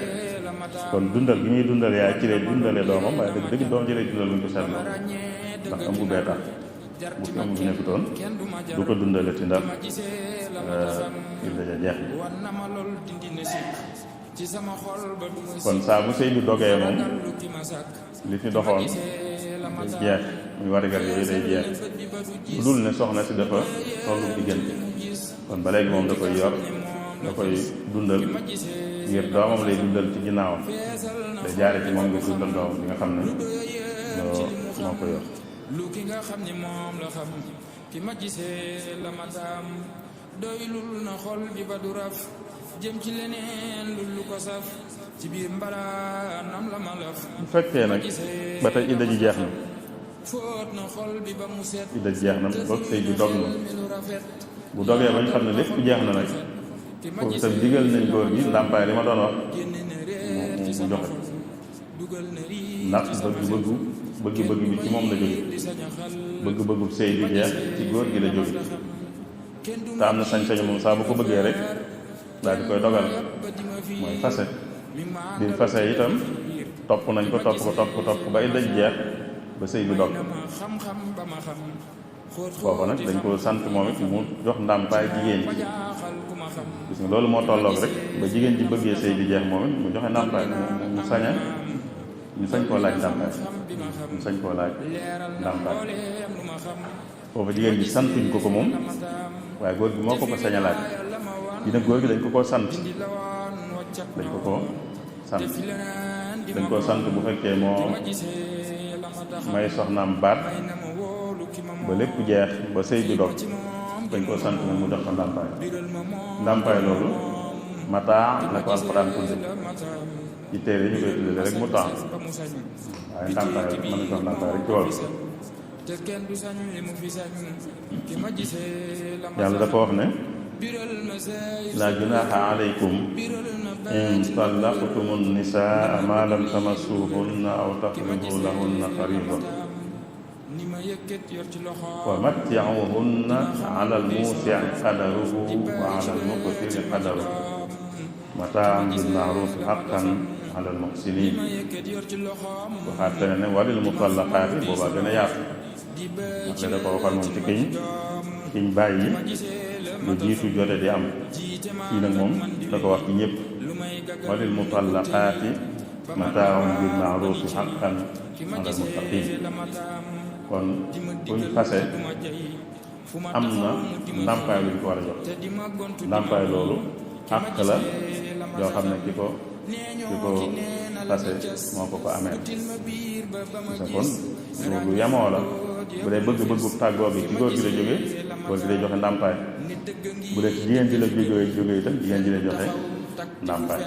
kon dundal bi ñuy dundal yaay ci lay dundalee doomam waaye dëgg-dëgg doom ci lay dundal lu ñu ko seetloo ndax am bu bee tax bu fi am bu nekkutoon du ko dundale ti ndax il daja jeex kon saa bu sëy bi dogee moom li fi doxoon day jeex muy warigar yooyu day jeex lu dul ne soxna si dafa tollu diggante kon ba léegi moom da koy yor da koy dundal ngir doomam lay dundal ci ginnaawam day jaare ci moom ngir dundal doomam bi nga xam ne moo ko yor lu ki nga xam ni moom la xam ki ma gisee la ma taam doylul na xol bi ba du raf jëm ci leneen lu ko saf ci biir mbaraanam la ma laf bu fekkee nag ba tey idda ji jeex na fóot na xol bi ba mu set idda ji jeex na boog sëy bi dog na bu dogee ba ñu xam ne lépp jeex na nag foofu itam digal nañ góor gi ndàmpaay li ma doon wax mu joxe ndax bëgg-bëgg bi ci moom la jóge bëgg-bëggu sëy bi jeex ci góor gi la jóge te am na sañ-sañu moom saa bu ko bëggee rek daal di koy dogal mooy fase bi fase itam topp nañ ko topp ba idda ji jeex ba sëy bi dog foofu nag dañ ko sant moom it mu jox ndàmpaay jigéen ji gis nga loolu moo tolloog rek ba jigéen ji bëggee sëy bi jeex moom it mu joxe ndàmpaay ñu sañ koo laaj ndàmpaay foofu jigéen ji santuñ ko moom waaye góor gi moo ko sañ a laaj yi nag góor gi dañ ko koo sant bu fekkee moo may soxnaam baat ba lépp jeex ba sëy bi dog dañ koo sant nag mu jox ko ndàmpaay loolu mataa la ko alxuraan tudde ci téere ñu koy tudde rek mu temps waaye ndàmpaay mën na jox ndàmpaay rek ci wàllu yàlla dafa wax ne laa junaaha alaykum in tallaqtumu nisaa ma lam tamassuhunna aw tafridu lahunna fariida wa matti'uhunna ala al-muusi'i qadaruhu wa ala al-muqtiri qadaruhu mataa'an bil-ma'ruufi haqqan ala al-muhsiniin waxaat fene ne walil mutallaqaati boobaa gën a yaatu ndax da ko waxal moom ci kiñ bàyyi lu jiitu jote di am. fii nag moom da ko wax ci ñëpp walil mutallaqaati mataaun bil ma'ruufi haqqan alal muttaqiin kon buñ fase am na ndàmpaay lu ñu ko war a jox ndàmpaay loolu àq la yoo xam ne ki ko fase moo ko amee sa kon lu yamoo la bu dee bëgg-bëggu tàggoo bi ci góor gi la jógee góor gi lay joxe ndàmpaay bu dee ci jigéen ji la jógee itam jigéen ji lay joxe ndàmpaay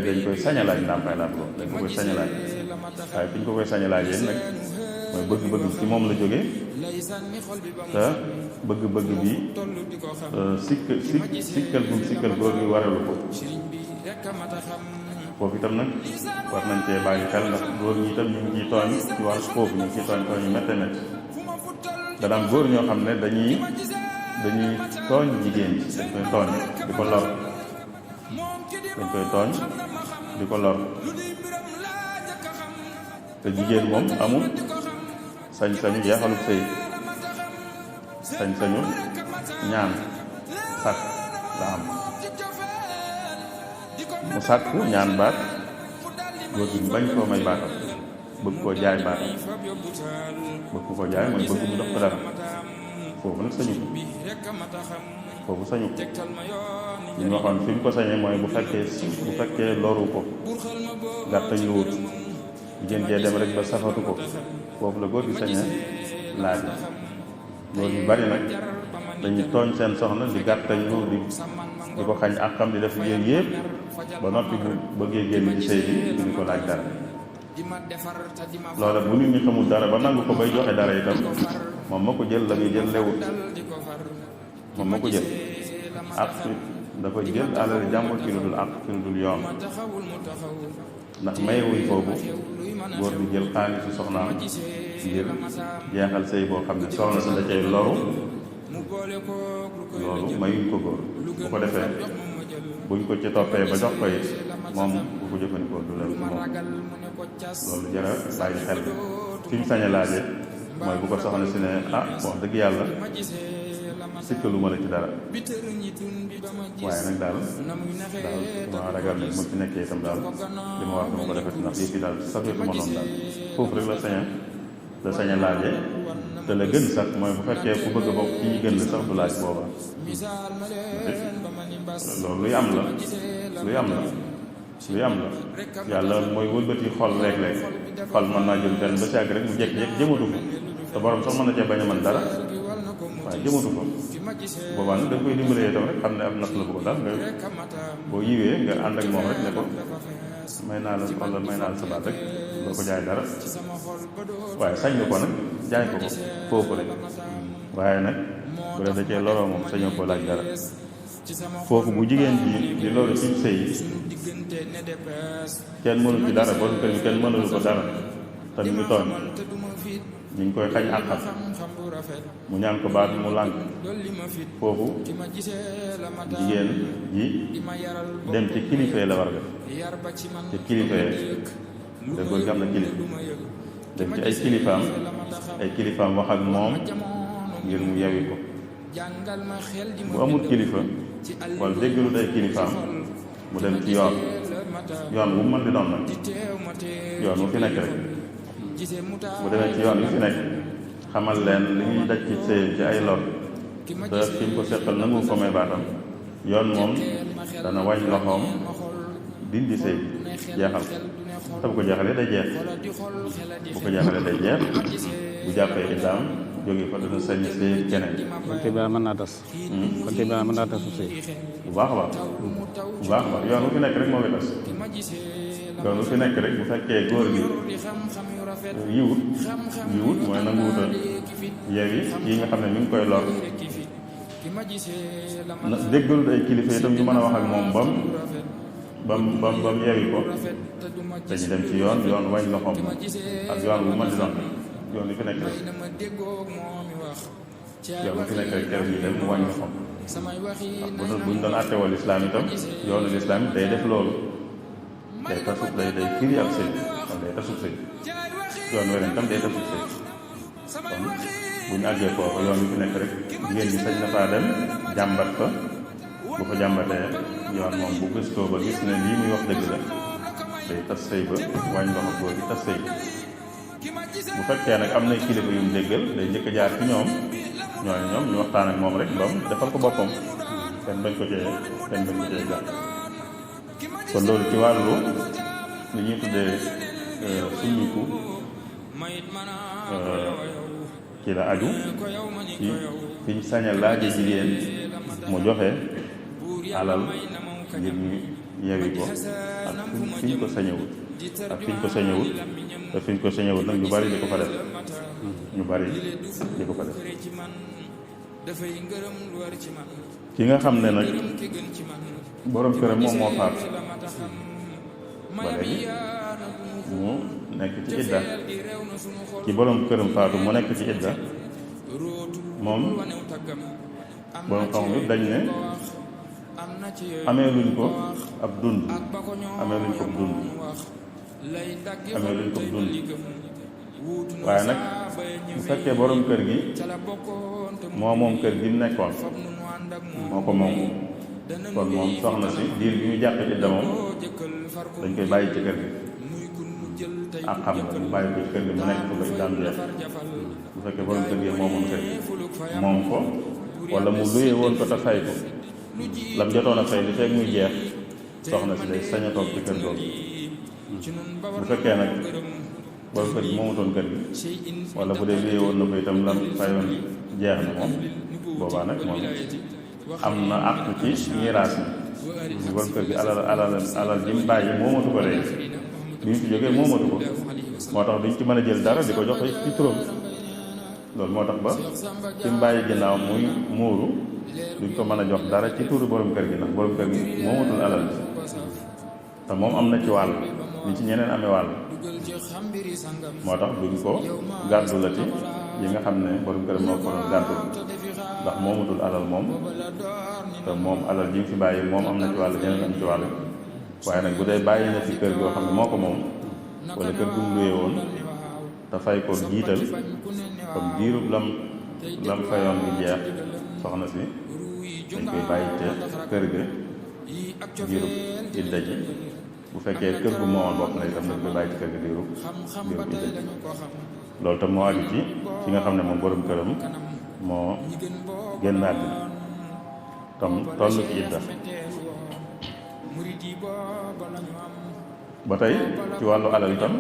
dañ koy sañalaaj ndàmpaay laa bëggoon dañ ko koy sañalaaj waaye fi ñu ko koy sañalaaj yéen nag mooy bëgg-bëgg ci moom la jógee te bëgg-bëgg bi sikkal góor gi waralu ko foofu itam nag war nañ cee bàyyi xel ndax góor ñi itam ñu ngi ciy tooñ ci wàllu foofu ñu ngi ciy tooñ yu métte métti dana am góor ñoo xam ne dañuy tooñ jigéen ji dañ koy tooñ di ko lor dañ koy tooñ di ko lor te jigéen moom amul sañ-sañu jeexalub sëy sañ-sañu ñaan sàkk la am mu sàkku ñaan baat góor gi bañ koo may baatam bëgg koo jaay baatam bëgg koo jaay mooy bëgg mu dox ko dara foofu nag sañu ko foofu sañu ko li ñu waxoon fi mu ko sañee mooy bu fekkee loru ko gàttañ lu wut jigéen jee dem rek ba safatu ko foofu la góor gi sañee laaj góor yu bari nag dañuy tooñ seen soxna di gàttañ lu di ko xañ àqam di def yéen yëpp ba noppi bu bëggee génn ci sëy bi duñu ko laaj dara loola bu nit ñi xamul dara ba nangu ko bay joxe dara itam moom ma ko jël la muy jël lewut moom ma ko jël ak dafa jël alal jàmbur ci lu dul ak ci lu dul yoon ndax mayewuñ foofu góor bi jël xaalisu soxnaam ngir jeexal sëy boo xam ne soxna sa da cay loru loolu mayuñ ko góor bu ko defee buñ ko ci toppee ba jox ko it moom bu ko jëfandikoo du la moom loolu jara bàyyi xel fi ñu sañ a laaje mooy bu ko soxna si ne wax dëgg yàlla sikkalu ma la ci dara waaye nag daal dama ragal ne mu ci nekkee itam daal li ma wax dama ko defati ndax yëpp yi daal safeetuma noonu daal foofu rek la sañ a laaje te la gën sax mooy bu fekkee ku bëgg a bokk ci ñi gën la sax du laaj booba loolu luy am la yàlla mooy wëlbati xol léeg-léeg xol mën naa jëm benn ba si àgg rek mu jekk-jekk jëmatu ko te borom sax mën na cee bañ a mën dara waaye jëmatu ko boobaa nag da nga koy dimbalee itam rek xam ne am natt la bu ko daal nga boo yiwee nga ànd ak moom rek ne ko may naa la wala may naa la sa baat rek doo ko jaay dara waaye sañ nga ko nag jaay ko foofu rek waaye nag bu dee da cee loroo moom sañoo ko laaj dara foofu bu jigéen ji di loolu ci sëy kenn mënu ci dara borom kër gi kenn mënulu ko dara te mu ngi tooñ ñu ngi koy xañ àqam mu ñaan ko baat mu lànk foofu jigéen ji dem ci kilifa yi la war a def ci kilifa yi da góor gi am na kilifa dem ci ay kilifaam wax ak moom ngir mu yewi ko bu amul kilifa wala déggalut ay kilifaam mu dem ci yoon wu mën di doon nag yoon wu fi nekk rek bu demee ci yoon wi fi nekk xamal leen li ñuy daj ci sëy ci ay lor te fi mu ko seqal nangu ko may baatam yoon moom dana wàññi loxoom dindi sëy jeexal te bu ko jeexalee day jeex bu jàppee idaam jóge fa dana sañ sëy keneen kon kay mën naa tas mën naa tasu sëy bu baax a baax yoon wu fi nekk rek moo ngi tas yoon wu fi nekk rek bu fekkee góor gi yiwut mooy nanguwuta yeewi yi nga xam ne mi ngi koy lor déggalul ay kilifa itam ñu mën a wax ak moom bam yeewi ko dañu dem ci yoon wañ loxoom ak yoon bu mën di doon yoon wi fi nekk rek keroog ñu dem mu wañ loxoom buñ doon àttewoo lislaam itam yoonu lislaam day def loolu day tasub day firi ab sëy kon day tasub sëy yoon weneen tam day tasub sëy kon bu ñu àggee foofu yoon wi fi nekk rek jigéen ñi sañ na faa dem jàmbat fa bu fa jàmbatee yoon moom bu gëstoo ba gis ne lii muy wax dëgg la day tas sëy ba wàññi loxo góor gi tas sëy ba bu fekkee nag am na kilifa yu mu déggal day njëkk a jaar ci ñoom ñu waxtaan ak moom rek doom defal ko boppam kenn bañ ko cee gàtt kon loolu ci wàllu li ñuy tuddee summiku ci la aju ci fiñ sañ a laaje jigéen mu joxe alal ngir ñu yewi ko ak fiñ ko sañewut te fiñ ko sañewut nag ñu bari di ko fa def ki nga xam ne nag borom këram moom moo faatu ba léegi mu nekk ci idda ci borom këram faatu mu nekk ci idda moom borom xam bi dañ ne amee luñ ko ab dund waaye nag bu fekkee borom kër gi moom kër gi mu nekkoon moo ko moom kon moom soxna si diir bi ñu jàpp idda moom dañ koy bàyyi ci kër gi ak xam nga ñu bàyyi ko ci kër gi mu nekk fu ba iddaam jeex bu fekkee borom kër gi moomoon kër gi moom ko wala mu luyee woon ko te fay ko lam jotoon a fay li fekk muy jeex soxna si day sañ a toog ci kër googu bu fekkee nag borom kër gi moomutoon kër gi wala bu dee luyee woon na ko itam lam fayoon jeex na moom boobaa nag moom am na àq ci miraas mi borom kër gi alal ji mu bàyyi moomatu ko léegi bi ñu fi jógee moomatu ko moo tax duñ ci mën a jël dara di ko jox ci turam loolu moo tax ba ci mu bàyyi ginnaaw muy muuru duñ ko mën a jox dara ci turu borom kër gi ndax borom kër gi moomatul alal bi te moom am na ci wàll li ci ñeneen amee wàll moo tax duñ ko gàddu la ci yi nga xam ne borom kër moo ko doon gàddu ndax moomatul alal moom te moom alal ji mu fi bàyyi moom am na ci wàll ñeneen am ci wàll waaye nag bu dee bàyyi na fi kër goo xam ne moo ko moom wala kër gu mu luye woon te fay ko jiital comme diirub lam fayoon bi jeex soxna si dañ koy bàyyi te kër ga diirub idda ji bu fekkee kër gu moomoon bopp na itam dañ koy bàyyi ci kër ga diirub idda ji loolu tam moo aju ci ki nga xam ne moom borom këram moo génn àddina tam toll ci idda ba tey ci wàllu alal itam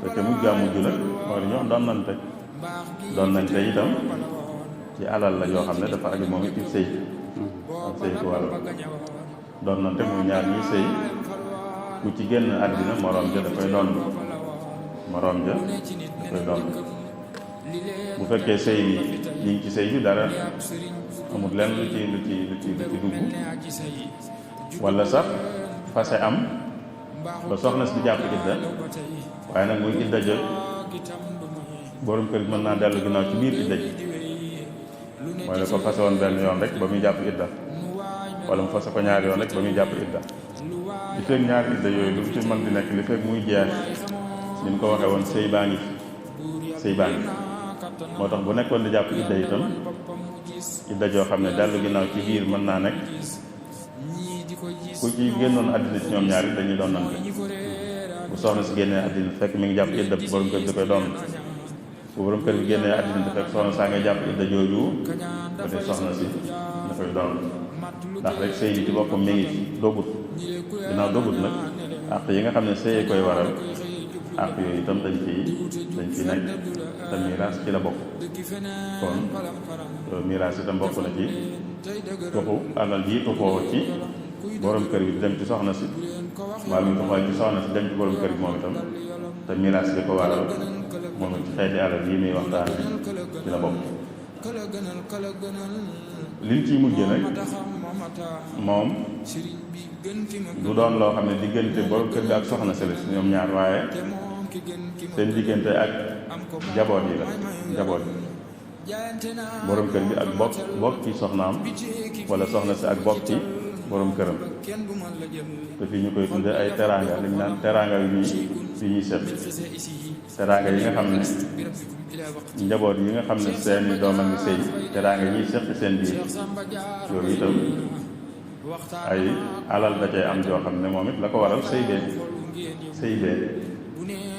fekkee mujj gaa mujj nag moo di ñoo doon nañ te itam ci alal la yoo xam ne dafa aju moom it ci sëy ak sëy ci wàllu doon nañ te muy ñaar ñuy sëy ku ci génn àddina moroom ja dafay doon bu fekkee sëy bi ñu ngi ci sëy bi dara amul lenn lu ci dugg wala sax fase am ba soxna si jàpp idda waaye nag muy idda jot borom kër gi mën naa dellu ginnaaw ci biir idda ji mooy la ko fase woon benn yoon rek ba muy jàpp idda wala mu fase ko ñaari yoon rek ba muy jàpp idda li fekk ñaari idda yooyu lu ci mën di nekk li fekk muy jeex ni mu ko waxee woon sëy baa ngi moo tax bu nekkoon di jàpp idda itam idda joo xam ne dellu ginnaaw ci biir mën naa nekk ku ci génnoon àddina ci ñoom ñaari dañuy doon nante bu soxna si génnee àddina fekk mi ngi jàpp idda borom kër gi da koy doon bu borom kër gi génnee àddina te fekk soxna saa nga jàpp idda jooju ba tey soxna si da koy doon ndax rek sëy yi ci boppam mi ngi dogut ginnaaw dogut nag àq yi nga xam ne sëyee koy waral àq yooyu itam dañ fi nekk te miraas ci la bokk kon miraas itam bokk na ci tuxu alal ji tuxoo ci borom kër bi dem ci soxna si mbaa mi tuxoo ci soxna si dem ci borom kër bi moom itam te miraas li ko waral moom it ci xeeti alal yi muy waxtaan ci la bokk liñ ciy mujj nag moom du doon loo xam ne diggante borom kër bi ak soxna si la si ñoom ñaar waaye seen diggante ak njaboot yi la borom kër bi ak bokk ci soxnaam wala soxna si ak bokk ci borom këram te fi ñu koy tudde ay teraanga li ñu naan teraanga yu ñuy seet teraanga yi nga xam ne njaboot yi nga xam ne seeni doom a ngi sëy teraanga yi ñuy seq seen biir yooyu itam ay alal da cay am joo xam ne moom it la ko waral sëy bee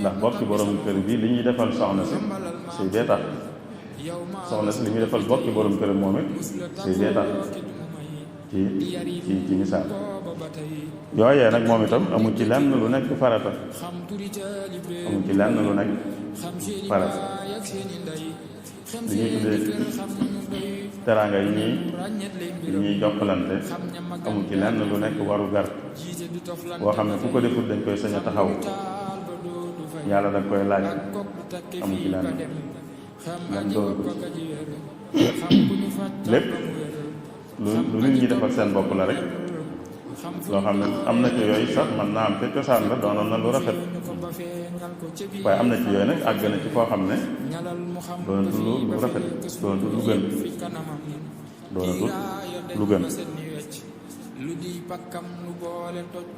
ndax bokki borom kër bi li ñuy defal soxna si sëy bee tax soxna si li muy defal bokki borom kër moom it sëy bee tax ci misaal yooyee nag moom itam amul ci lenn lu nekk farata amul ci lenn lu nekk farata li ñuy tuddee teraanga yi ñuy jokkalante amul ci lenn lu nekk waru gar boo xam ne ku ko defut dañ koy sañ a taxaw yàlla da koy laaj amul ci lenn lan doon ko lépp lu nit ñi defal seen bopp la rek loo xam ne am na ci yooyu sax mën naa am te cosaan la doonoon na lu rafet waaye am na ci yooyu nag àgg na ci foo xam ne doonatul lu rafet doonatul lu gën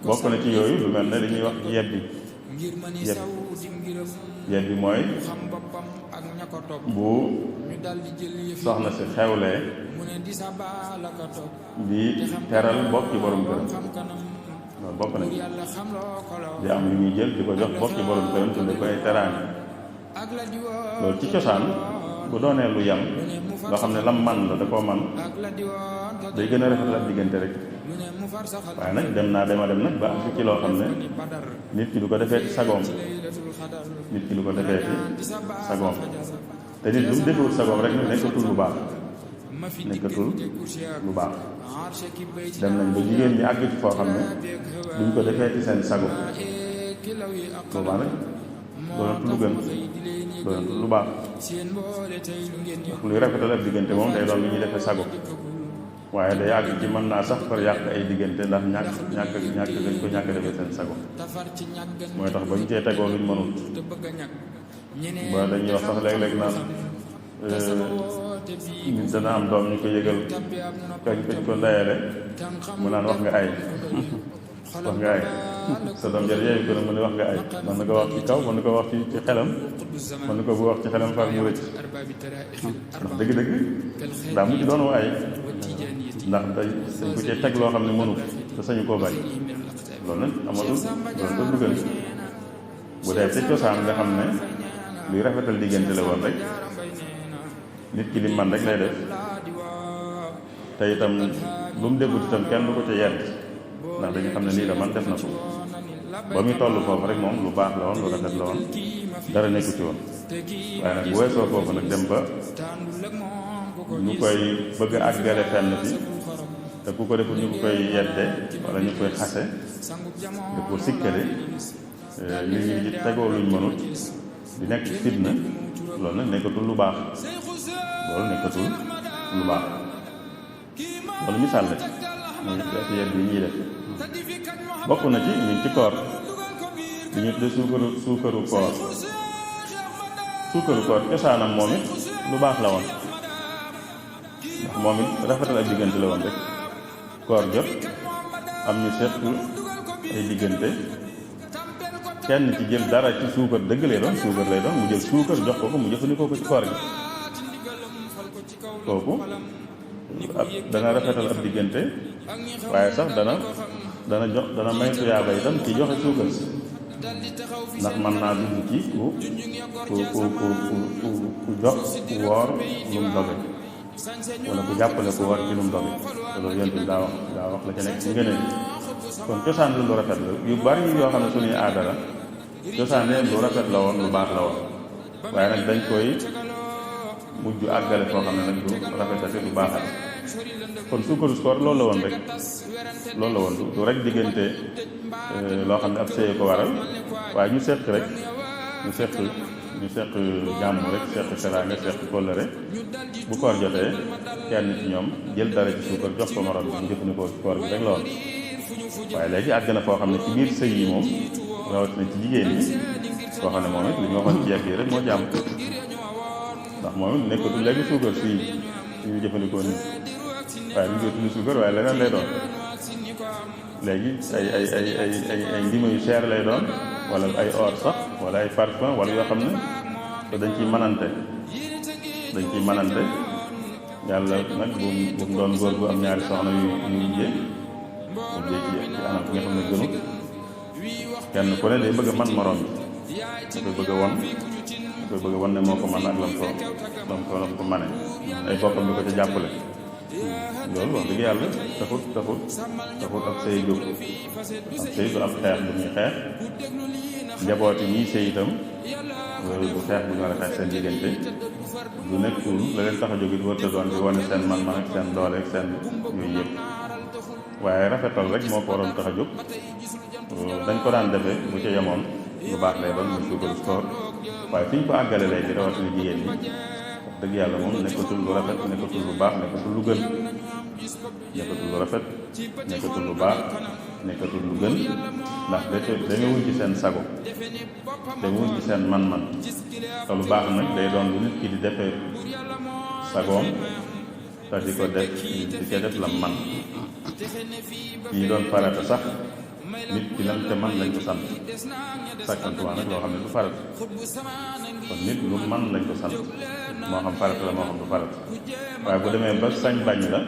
bokk na ci yooyu lu mel ne li ñuy wax yeddi mooy bu soxna si xewlee di teral bokki borom këram loolu bokk na ci di am yu ñuy jël di ko jox bokki borom këram tudde ko ay teraanga loolu ci cosaan bu doonee lu yam loo xam ne lam man la da koo man day gën a rafetal ak diggante rek waaye nag dem nag ba am ci loo xam ne nit ki du ko defee ci sagoom te nit lu mu defewut sagoom rek nekkatul lu baax dem nañ ba jigéen ñi àgg ci foo xam ne duñ ko defee ci seen sago boobaa nag doonatul lu gën doonatul lu baax luy rafetal ab diggante moom day doon lu ñuy defee sago waaye day àgg ci mën naa sax far yàq ay diggante ndax ñàkk dañ ko ñàkk defee seen sago mooy tax ba ñu cee tegoo luñ mënul ba dañuy wax sax léeg-léeg naan nit dana am doom ñu ko yëgal kañ ko ndayale mu naan wax nga ay sa doom jar yeeyu ko mu ne wax nga ay mën na ko wax ci kaw mën na ko wax ci xelam mën na ko bu wax ci xelam far mu rëcc ndax dëgg-dëgg daa mujj doon wa ay ndax dañ ko cee teg loo xam ne mënu te sañu koo bàyyi loolu nag amatul loolu ko dugal bu dee ci cosaan nga xam ne luy rafetal diggante la woon rek nit ki li man rek lay def te itam lu mu déggut itam kenn du ko ca yedd ndax dañu xam ne lii la man def na ko ba muy toll foofu rek moom lu baax la woon lu rafet la woon dara nekku ci woon waaye nag bu weesoo foofu nag dem ba ñu koy bëgg a àggale fenn fi te ku ko deful ñu koy yedde wala ñu koy xase da ko sikkale nit ñi di tegoo luñ mënut di nekk fitna loolu nag nekkatul lu baax loolu misaal la mooy ci yedd yi ñuy def bokk na ci ñu ci koor li ñu tuddee suukaru koor cosaanam moom it lu baax la woon ndax moom it rafetal ak diggante la woon rek koor jot am ñu seq ay diggante kenn ci jël dara ci suukar dëgg lay doon mu jël suukar jox ko mu jëfandikoo ko ci koor gi kooku dana rafetal ab diggante waaye sax dana may tuyaaba itam ci joxe suukar si ndax mën naa dugg ci ku jox ku woor lu mu doge wala ku jàppale ku woor ci lu mu doge te loolu yonent bi daa wax la ca nekk ci ngëneel kon cosaan lu rafet la yu bari yoo xam ne suñuy aada la cosaan lu rafet la woon lu baax la woon waaye nag dañ koy mujj àggale foo xam ne nag du rafetati du baaxal kon suukaru koor loolu la woon rek du rek diggante loo xam ne ab sëy ko waral waaye ñu seq jàmm rek seq teraanga seq kóllëre bu koor jotee kenn ci ñoom jël dara ci suukar jox ko morom bi mu jëfandikoo ci koor gi rek la woon waaye léegi àgg na foo xam ne ci biir sëy yi moom rawatina ci jigéen ñi koo xam ne moom it li ñu waxoon ci yegg yi rek moo jàmm ndax moom it nekkatul léegi suukar si ñu jëfandikoo nii waaye ñu ngi tudd suukar waaye leneen lay doon léegi ay ndima yu cher lay doon wala ay or sax wala ay parfum wala yoo xam ne te dañ ciy manante yàlla nag bu mu doon góor gu am ñaari soxna yu wujjee ci anam ki nga xam ne gënut kenn ku ne day bëgg a man morom bi da koy bëgg a won ne moo ko man ak lam ko mane ay bokkam di ko ca jàppale loolu wax dëgg yàlla taxut ab sëy jóg ab sëy du ab xeex bu ñuy xeex njaboot yi ñuy sëy itam loolu du xeex bu ñu war a xeex seen diggante du nekkul la leen tax a jóg it wërta doon di wane seen man-man ak seen doole ak seen yooyu yëpp waaye rafetal rek moo ko waroon tax a jóg dañ ko daan defee bu ca yemoon lu baax lay doon muy suukaru koor waaye fi ñu ko àggale léegi rawatina jigéen ñi wax dëgg yàlla moom nekkatul lu rafet nekkatul lu baax nekkatul lu gën nekkatul lu rafet nekkatul lu baax nekkatul lu gën ndax demewuñ ci seen sago demewuñ ci seen man-man te lu baax nag day doon lu nit ki di defee sagoom te di ko def di ca def la man yi doon farata sax nit ki lam te man lañ ko sant sàkkantumaa nag loo xam ne du farata kon nit lu man lañ ko sant moo xam farata la moo xam du farata waaye bu demee ba sañ bañ la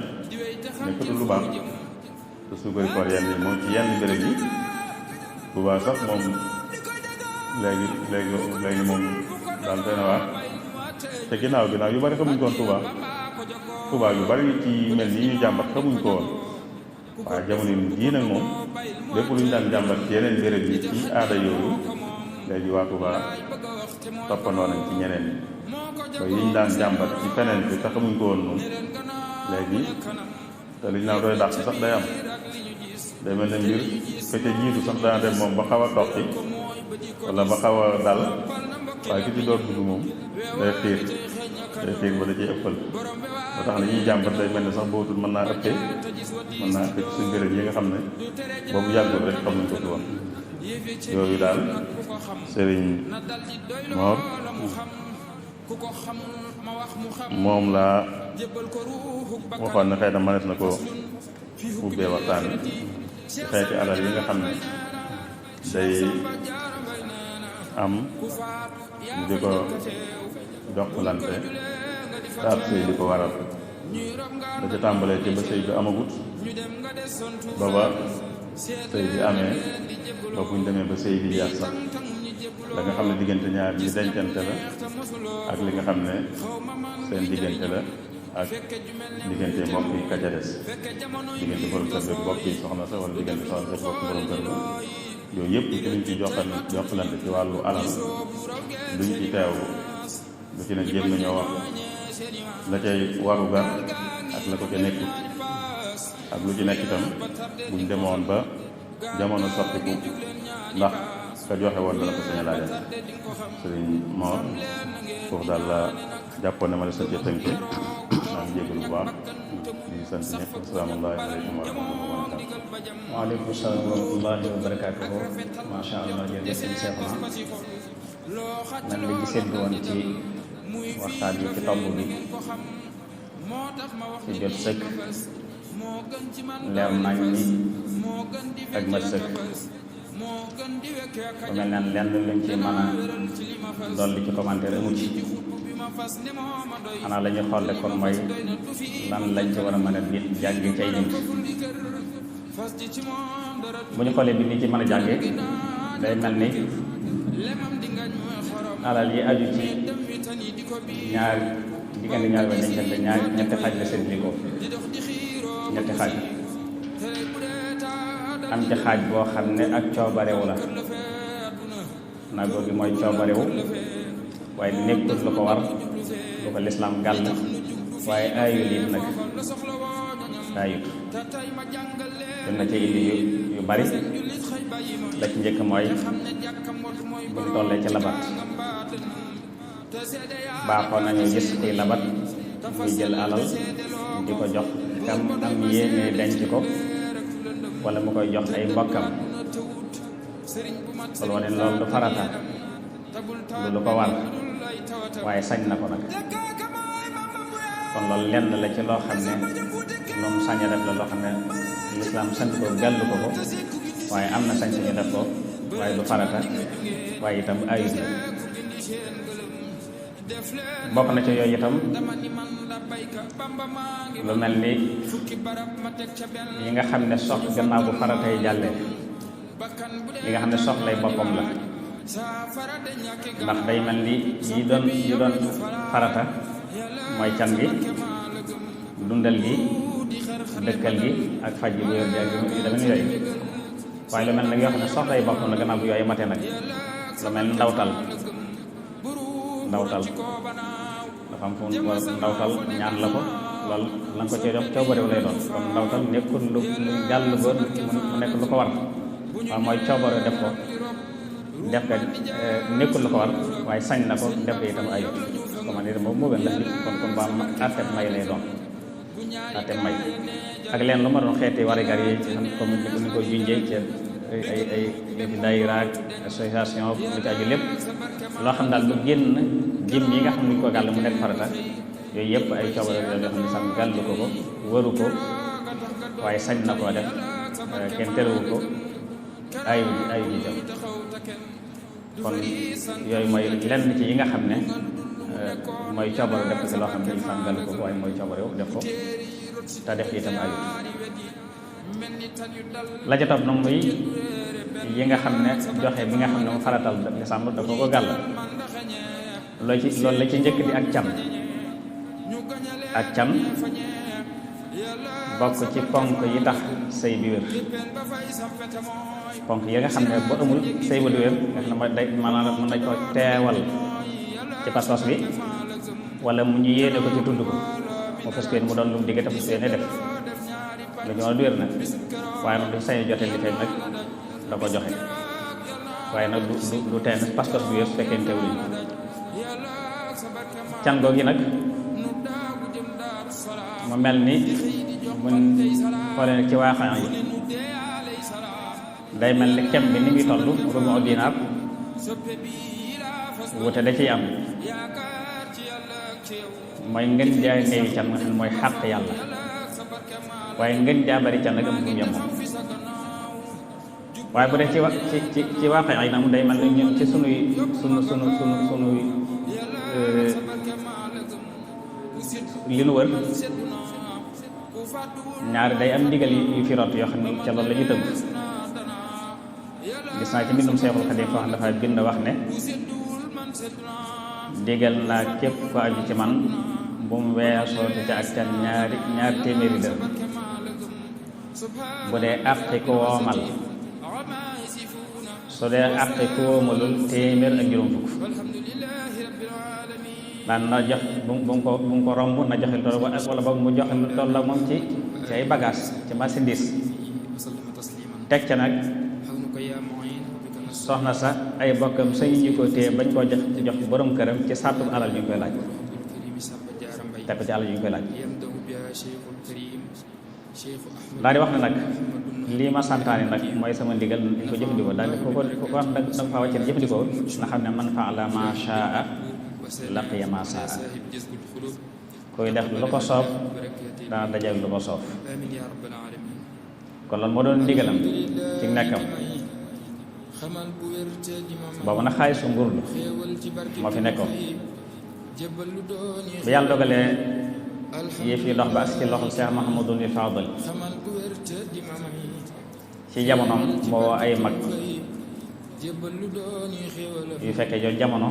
nekkatul lu baax te suukari koor yenn yi moom ci yenn béréb yi bu baax sax moom léegi moom daal doy na waar te ginnaaw yu bari xamuñ ko woon Touba yu bari ci mel nii ñu jàmbat xamuñ ko woon waaye jamono jii nag moom lépp lu ñu daan jàmbat ci yeneen béréb yi ci aada yooyu léegi waa Touba toppandoo nañ ci ñeneen ñi ba yi ñu daan jàmbat ci feneen bi te xamuñ ko woon moom léegi te li ñu naan doy dàq sax day am day mel ne mbir fekk jiitu sax dana dem moom ba xaw a toqi wala ba xaw a dal waaye ki ci door dugg moom day xiir ba da ciy ëppal ba tax na ñuy jàmbat day mel ne sax bootul mën naa ëppee ci suñ béréb yi nga xam ne boobu yàggul rek xam nañ ko ci woon yooyu daal sëriñ Mor moom laa waxoon ne xëy na mënees na ko ubbee waxtaan ci xeeti alal yi nga xam ne day am ñu di ko jokkalante te ab sëy di ko waral da ca tàmbalee ci ba sëy bi amagut ba sëy bi amee ba buñ demee ba sëy bi jeex sax la nga xam ne diggante ñaar ñi dencante la ak li nga xam ne seen diggante la ak diggante mbokk yi ka ca des diggante borom kër bi mbokk yi soxna sa wala diggante soxna sa mbokk borom kër ba yooyu yëpp ci luñ ci jokkalante ci wàllu alal luñ ci teew lu ci ne jéem nañoo wax la cay warugar ak la ko ca nekkut ak lu ci nekk itam buñ demoon ba jamono soppiku ndax ka joxe woon dana ko sañ a laajal sëriñ Mor foofu daal la jàppoon ne ma ne sa ca tënk maa ngi jégalu bu baax di sant ñëpp asalaamaaleykum wa rahmatulah wa barakatuh. waaleykum salaam wa rahmatullahi wa barakatuh. macha allah jërëjëf sëñ Seexuna nan la gisee woon ci waxtaan yi ci tomb bi ci jot sëkk leer nañ ni ak mat sëkk bu mel naan lenn luñ ci mën a dolli ci commentaire amu ci xanaa la ñuy xool kon mooy lan lañ ci war a mën a jànge ci ay nit bu ñu xoolee bi ni ci mën a jànge day mel ni alal yi aju ci diggante ñaar ba dencante ñetti xaaj la seen ko ñetti xaaj am ci xaaj boo xam ne ak coobarewu la nagoo gi mooy coobarewu waaye nekkul lu ko war lu ko lislaam gàll waaye aayul it nag aayut dem na ci indi yu bari la ci njëkk mooy buñ tollee ci labat baaxoo nañu gis kuy labat muy jël alal di ko jox kam am yéene denc ko wala mu koy jox ay mbokkam loolu wane loolu du farata lu ko war waaye sañ na ko nag kon loolu lenn la ci loo xam ne moom sañ a def la loo xam ne lislaam sant ko gàllu ko waaye am na sañ-sañu def ko waaye du farata waaye itam ayut la bokk na ci yooyu itam lu mel ni yi nga xam ne sox gannaaw bu faratay jàllee yi nga xam ne soxlay boppam la ndax day mel ni yi doon farata mooy can gi dundal gi dëkkal gi ak faj gi bu yor gi ak dama ni yooyu waaye lu mel nag yoo xam ne soxlay boppam la gannaaw bu yooyu mate nag lu mel ni ndawtal dafa am fu mu ndawtal ñaan la ko loolu la nga ko cee jox coobarew lay doon kon ndawtal nekkul lu jàll ba mu nekk lu ko war waaw mooy coobare def ko nekkul lu ko war waaye sañ na ko def ko itam ayut comme ni moom moo gën la kon ba àtteeb may lay doon àtteeb may ak leen lu ma doon xeeti warigar yi xam comme ni ko junjee ci ay daayira ak association lu ci aju lépp loo xam daal lu génn jëm yi nga xam ne ñu ko gàll mu nekk farata yooyu yëpp ay coobare yoo xam ne sax gàllu ko waru ko waaye sañ na koo def kenn terewu ko ayu ji jëm kon yooyu mooy lenn ci yi nga xam ne mooy coobare def ko ci loo xam ne sax gàllu ko waaye mooy coobare def ko te def itam ayu la ca topp nag muy yi nga xam ne joxe bi nga xam ne mu faratal lislaam da ko gàll loolu la ci njëkk di ak can bokk ci ponk yi tax sëy bi wér ponk yi nga xam ne bu amul sëy ba du wér nga xam ne day maanaam mën nañ ko teewal ci pas-pas bi wala mu ñu yéene ko ci tudd ko mu fas yéene mu doon lu mu digg te fas yéene def lu ñu war a du wér nag waaye nag du sañu jote li fay nag da ko joxe waaye nag du tee nag pas-pas bu wér su fekkee teewluñ can googu nag mu mel ni buñ xoolee ci waaxaan yi day mel ni kem bi ni muy toll rubu dinaar wute da ciy am mooy ngeen jaay néewi can nga xam ne mooy xàq yàlla waaye ngeen jaa bari can nag am fu mu yem waaye bu dee ci waaxaan yi nag day mel ni ñun ci sunuy li nu wër ñaari day am ndigal yu fi rot yoo xam ne ca loolu la ñu tënk gis naa ci mbindum Seexul Xadiim foo xam dafa bind wax ne digal naa képp ko aju ci man bu mu weesoo te ca ak can ñaar téeméeri dërëm bu dee àqi ko woomal su dee àqi ko woomalul téeméer ak juróom fukk daan na jox bu mu ko romb na joxe lu toll wala boog mu joxe lu toll ak moom ci ay bagage ci marchandise teg ca nag soxna sa ay bokkam sañu ñu ko téye bañ koo jox borom këram ci sàttu alal ñu koy laaj teg ko ci alal ñu koy laaj daal di wax ne nag lii ma santaane nag mooy sama ndigal ñu ko jëfandikoo daal di ko wax nag da nga faa wàccee jëfandikoo nga xam ne man fa'ala ma sha'a laqiya ma saa koy def lu ko soob dana dajal lu ko soob kon loolu moo doon ndigalam ci nekkam boobu nag xaalisu nguur la moo fi nekkoon bi yàlla dogalee yëf yi dox ba ak ci loxol Cheikh Mouhamadou Fadal ci jamonoom moo ay mag yu fekkee jooju jamono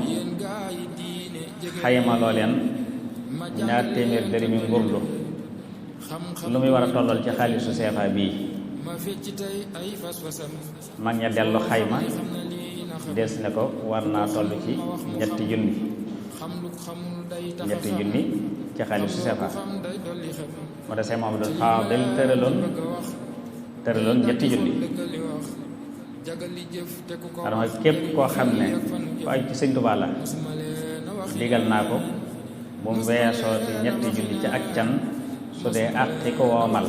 xayma loo leen ñaar téeméer dërëmi ngurdu lu muy war a tollal ci xaalisu CFA bii mag ña dellu xayma des ne ko war naa toll ci ñetti junni ci xaalisu CFA moo tax moom doon Faadil tëraloon ñetti junni xanaa képp koo xam ne ku aju ci Sëñ Tuubaa la digal naa ko bu mu weesoo ci ñetti junni ci ak can su dee àqi ko woomal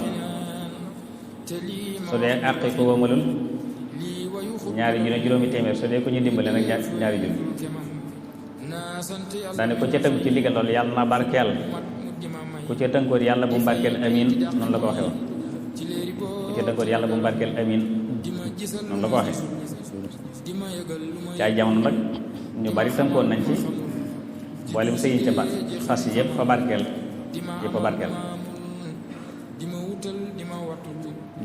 su dee àqi ko woomalul ñaari junni juróomi téeméer su dee ko ñu dimbale nag ñaari junni daane ko ca tënku ci ndigal loolu yàlla na barkeel ku ca tënkoon yàlla bu mu barkeel amiin noonu la ko waxee woon ku ca ci dënkoon yàlla bu mu barkeel amin noonu la ko waxee. ci ay jamono nag ñu bari tënkoon nañ ci mboolem sëy yi ca ba fas yi yëpp fa barkeel yëpp fa barkeel.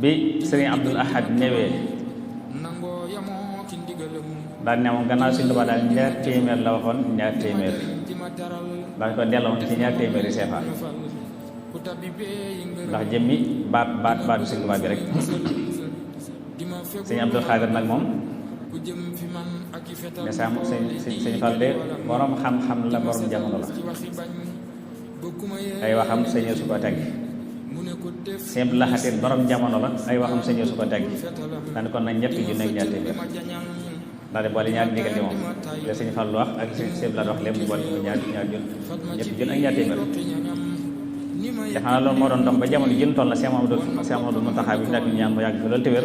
bi sëriñ Abdul Ahad ñëwee daal ne moom gannaaw Sëriñ Tuubaa daal ñaar téeméer la waxoon ñaar téeméer daal ko delloo ci ñaar téeméeri CFA ndax jëmmi baatu Sëriñ Tuubaa bi rek. sëñ Abdul Xaadir nag moom ne saa sëñ Fall de borom xam-xam la borom jamono la ay waxam sëñee su ko teg. sëñ Abdul Xaadir borom jamono la ay waxam sëñee su ko teg daan kon nag ñetti junni ak ñaar téeméer daal di boole ñaari ndigal di moom te sëñ Fall wax ak sëñ la wax lépp boole ko ñetti junni ak ñaar téeméer. te xanaa loolu moo doon dox ba jamono jën toll na Cheikh Mamadou Mountakha bi fi nekk ñu ñaan mu yàgg fi loolu te wér.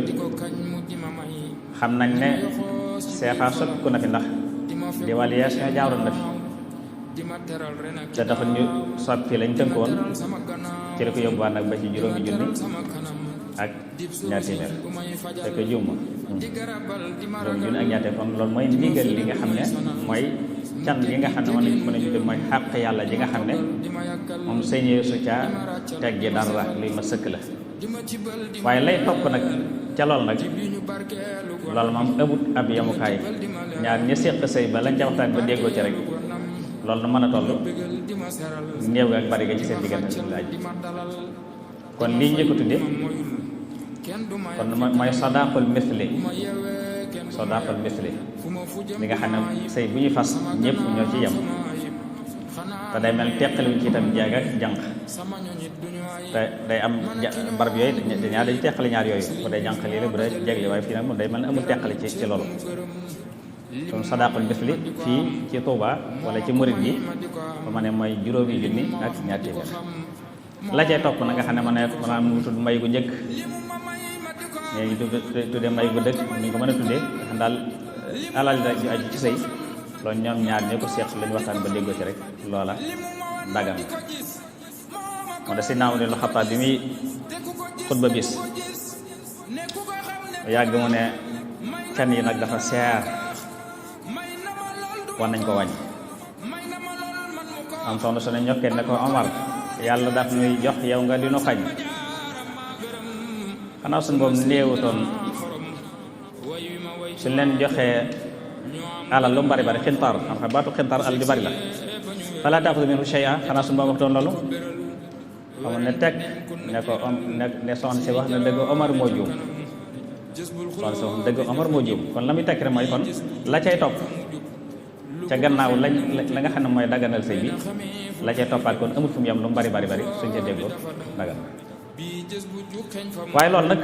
xam nañ ne CFA soppiku na fi ndax dévaluation jaaroon na fi te taxul ñu soppi lañ tënkoon ci la ko yóbbuwaat nag ba ci juróomi junni ak ñaar téeméer te ko juuma juróomi junni ak ñaar téeméer kon loolu mooy ndigal li nga xam ne mooy can yi nga xam ne mën nañu mooy xàq yàlla ji nga xam ne moom sëñee su ca teg gi dara luy ma sëkk la. waaye lay topp nag ca lool nag loolu moom amut ab yemukaay ñaar ña séq sëy ba lañ ca waxtaan ba déggoo ci rek loolu nu mën a toll néew ak bari ga ci seen diggante laaj. kon lii njëkk a tudde kon mooy sadaqul misli li nga xam ne sëy bu ñuy fas ñëpp ñoo ci yem te day mel teqaliwuñ ci itam jaag ak jànq te day am barab yooyu ñaar dañu teqali ñaar yooyu bu dee jànq lii la bu dee jegle waaye fii nag moom day mel ne amul teqali ci loolu. comme sadaqul misli fii ci Touba wala ci murid gi ba ma ne mooy juróomi junni ak ñaar téeméer la cay topp na nga xam ne maanaam mu tudd mbay gu njëkk léegi tuddee mbay gu dëkk ni nga ko mën a tuddee xam daal alal la ju aju ci sëy loolu ñoom ñaar ñoo ko seq lañu waxtaan ba déggoo ci rek loola dagan moo da si naaw ne lu xataa bi muy xutba bis yàgg mu ne can yi nag dafa seer war nañ ko wàññi am soxna su ne ñokkee ne ko Omar yàlla daf ñuy jox yow nga dinu xañ xanaa suñ boobu néewutoon suñ leen joxee alal lu mu bari bari xintaar xam nga baatu xintaar alal ju bari la falaa taaxudu minhu shay'an xanaa suñu boobu waxtoon loolu xamul ne teg ne ko ne soxna si wax na dëgg Omar moo juum soxna si wax na dëgg Omar moo juum kon la muy tekk rek mooy kon la cay topp ca gannaaw la nga xam ne mooy daganal sëy bi la cay toppaat kon amul fu mu yem lu mu bari suñ ca déggoo dagan waaye loolu nag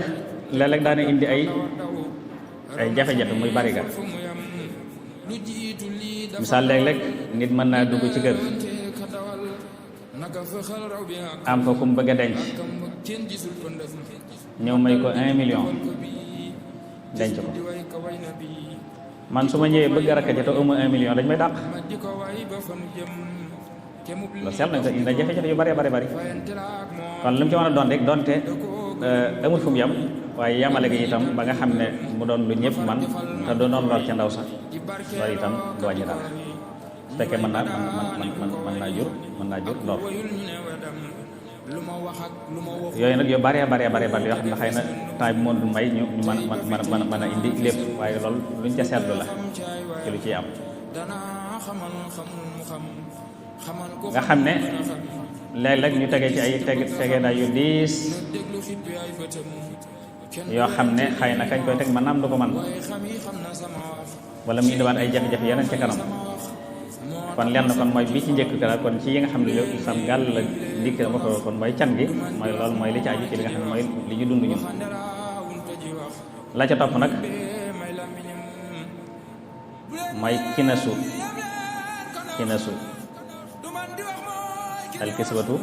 léeg-léeg daana indi ay jafe-jafe muy bari ga misaal léeg-léeg nit mën naa dugg ci kër am ko ku mu bëgg a denc ñëw may ko 1 million denc ko man su ma ñëwee bëgg a rakk te amu 1 million dañ may dàq loolu seet nañ ko indi jafe-jafe yu bari kon lu mu ci mën a doon rek doonte amul fu mu yem waaye yamale gi itam ba nga xam ne mu doon lu ñëpp man te du doon lor ca ndaw sax loolu itam du wàññi dara su fekkee mën naa jur lor yooyu nag yu bari yoo xam ne xëy na temps bi moo du may ñu mën a indi lépp waaye loolu luñ ca seetlu la ci lu ciy am nga xam ne léeg-léeg ñu tege ci ay tege daay yu diis yoo xam ne xëy na kañ koy teg man naam du ko man wala mu indiwaat ay jafe-jafe yeneen ci kanam kon lenn kon mooy bi ci njëkk kala kon ci yi nga xam ne lépp sam gàll la dikk ba ko kon mooy can gi mooy loolu mooy li ci aju ci li nga xam ne mooy li ñu dund ñun la ca topp nag mooy kinasu al kiswatu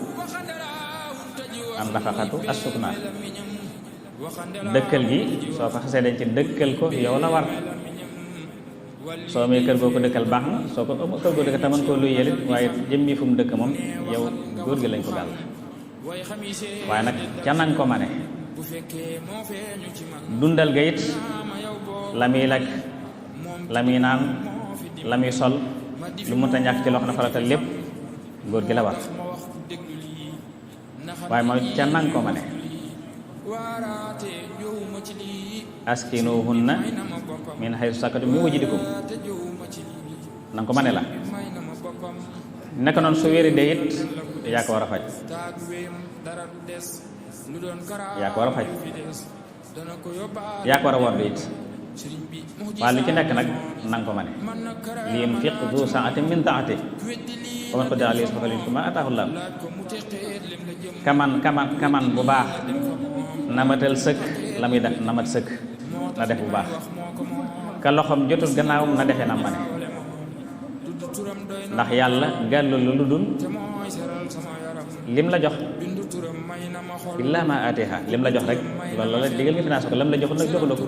an nafaqatu as-sukna dëkkal gi soo ko xasee dañ ci dëkkal ko yow la war soo amee kër goo ko dëkkal baax na soo ko amee kër goo dëkkal te mën koo luy yelit waaye jëmmi fu mu dëkk moom yow góor gi lañ ko gàll waaye nag ca nañ ko mane dundal ga it la muy lekk la muy naan la muy sol lu mënta ñàkk ci loo xam ne farata lépp góor gi la war waaye mooy ca nang ko ma ne askinuhunna min haythu sakantum min wujdikum nanga ko ma ne la naka noonu su wéri dee it yaa ko war a faj yaa ko war a faj yaa ko war a wodd it waaye lu ci nekk nag nanga ko ma ne li yunfiq du sa'atin min sa'atihi wa man qadira alayhi rizquhu falyunfiq mimma ataahu Allah kaman bu baax namatal sëkk la muy def namat sëkk na def bu baax ka loxoom jotul gannaawam na defee na ma ne ndax yàlla gàllu lu dul lim la jox illa ma atiha lim la jox rek loolu la digal nga financé ko lam la joxul nag joxuloo ko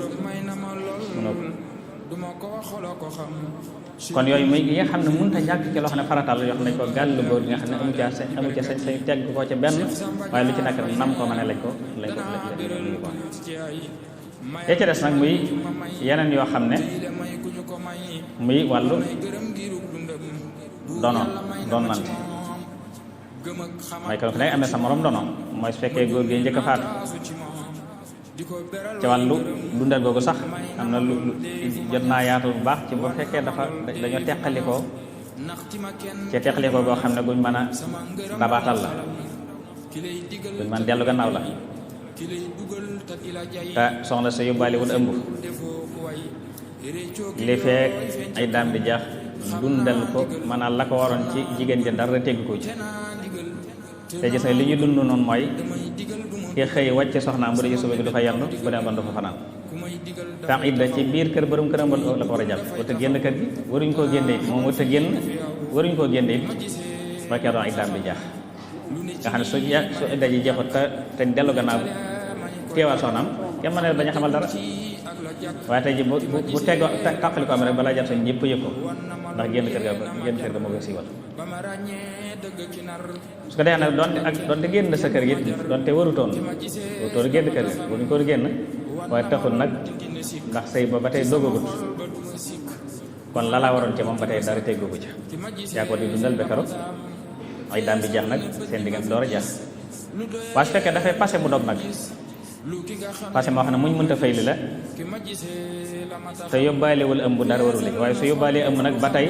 mënoo ko kon yooyu muy yi nga xam ne mënut a ñàkk ci loo xam ne farataal la yoo xam ne ko gàllu góor gi nga xam ne amu ca sañ tegg ko ca benn waaye lu ci nekk nam ko ma ne lañ ko ya ca des nag muy yeneen yoo xam ne muy wàllu donante mooy kenn ku nekk amee sa morom dono mooy su fekkee góor gi njëkk a faatu ci wàllu dundal googu sax am na lu jot naa yaatal bu baax ci bu fekkee dañoo teqalikoo ci teqalikoo goo xam ne guñ mën a dabaatal la guñ mën dellu gannaaw la te soxna sa yóbbaale wul ëmb li fekk ay daam di jaax dundal ko maanaam la ko waroon ci jigéen ji dara tegg ko ci te gis nga li ñu dund noonu mooy ki xëy wàcc soxnaam bu dee suba gi du fa yendu bu dee ngoon du fa fanaan tam it da ci biir kër borom këram la ko war a jàpp warut a génn kër gi waruñ koo génne it moom warut a génn waruñ koo génne it ba keroog iddaam di jaax nga xam ne su idda ji jeexut te dellu gannaaw teewal soxnaam kenn mën na bañ a xamal dara waaye tey ji bu teggoo tàqali ko am rek balaa jàpp sañ ñëpp yëg ko ndax génn kër ga moo koy siiwal su ko defee nag doonte génn sa kër gi doonte warutoon génn kër gi waruñu ko génn waaye taxul nag ndax sëy ba tey doggagut kon la laa waroon ci moom ba tey dara teggugu ca yaa ko di dundal ba keroog ay daam di jeex nag seen diggante door a jeex waaye su fekkee dafay passé mu dog nag passé moo xam ne muñ mënta fay li la te yóbbaalewul ëmb dara warul la waaye su yóbbaalee ëmb nag ba tey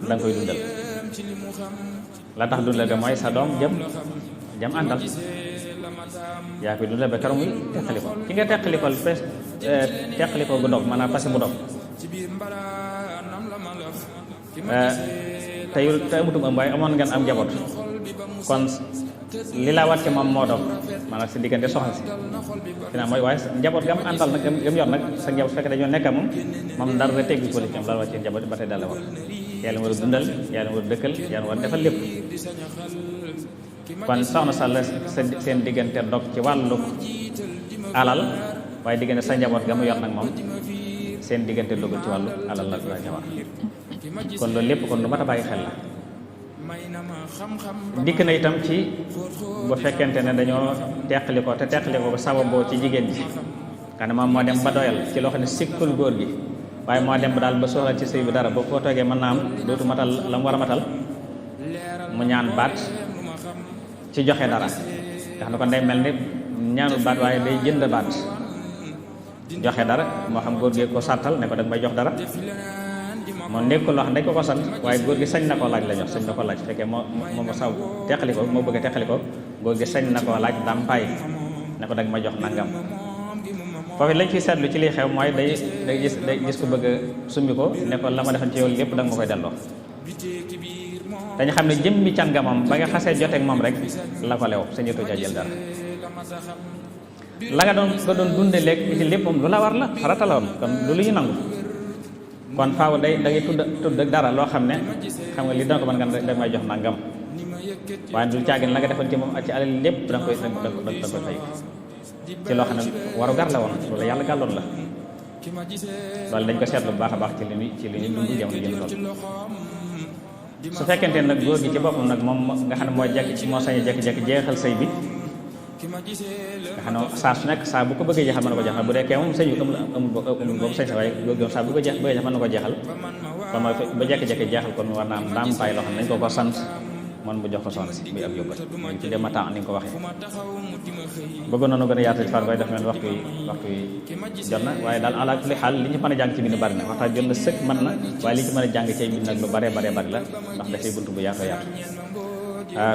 da nga koy dundal la tax dundal ga mooy sa doom jëm àndal yaa koy dundal ba keroog muy teqali ko ki nga teqalikol teqali ko gu dog maanaam passé bu dog te amutum ëmb waaye amoon ngeen am njaboot kon li laa wat ci moom moo dog maanaam si diggante soxna si finaa mooy waaye njaboot gam àndal nag gam yor nag sa njaboot fekk dañoo nekk moom dara teggi ko li ñoom laal wat ci njaboot ba tey dal la war yàlla war a dundal yàlla war a dëkkal yàlla war a defal lépp kon soxna sa la seen diggante dog ci wàllu alal waaye diggante sa njaboot ga mu yor nag moom seen diggante dogul ci wàllu alal la ca war kon loolu lépp kon lu mat a bàyyi xel la dikk na itam ci bu fekkente ne dañoo teqali ko te teqali ko ba sababoo ci jigéen ji xam ne moom moo dem ba doyal ci loo xam ne sikkul góor gi waaye moo dem ba daal ba soxla ci sëy bi dara ba foo toogee mën naa am dootu matal la mu war a matal mu ñaan baat ci joxe dara nga xam ne kon day mel ni ñaanul baat waaye day jënd baat joxe dara moo xam góor gi ko sàttal ne ko dag may jox dara moo nekkul loo xam dañ ko sant waaye góor gi sañ na koo laaj la jox sañ na koo laaj fekkee moo saw teqali ko moo bëgg a teqali ko góor gi sañ na koo laaj dàmpaay ne ko dag ma jox nangam foofu lañ ciy seetlu ci liy xew mooy day gis ko bëgg a summi ko ne ko la ma defoon ci yow lépp da nga ma koy delloo dañu xam ne jëmmi can nga moom ba nga xasee joteeg moom rek la ko lew sañatu ca jël dara la nga doon dunde léegi ci lépp moom lu la war la farata la woon kon du lu ñu nangu kon faaw da ngay tudd dara loo xam ne xam nga li danga ko mën nga da may jox nangam waaye du caagin la nga defoon ci moom ak ci alal lépp da nga koy fay ci loo xam ne waru gar la woon loolu yàlla gàlloon la loolu dañ ko seetlu bu baax a baax ci li ñu dund jamono jëm lool su fekkente nag góor gi ci boppam nag moom nga xam ne moo sañ a jekki-jekki jeexal sëy bi nga xam ne saa su nekk saa bu ko bëggee jeexal mën na ko jeexal bu dee kee moom sëñ bi amul boobu sañ sa waaye góor saa bu ko bëggee jeexal mën na ko jeexal kon mooy ba jekki-jekki jeexal kon war naa am ndàmpaay loo xam ne dañ ko sant man bu jox ko soxna si muy ab yóbbal mooy ci dem temps ni nga ko waxee bëggoon nañu gën a yaatal ci far koy def mel waxtu yi jot na waaye daal ala kulli xaal li ñu mën a jàng ci bind bari na waxtaan jot na sëkk mën na waaye li ñu ci mën a jàng ci bind nag lu bare bari la ndax dafay bunt bu yaatoo yaatu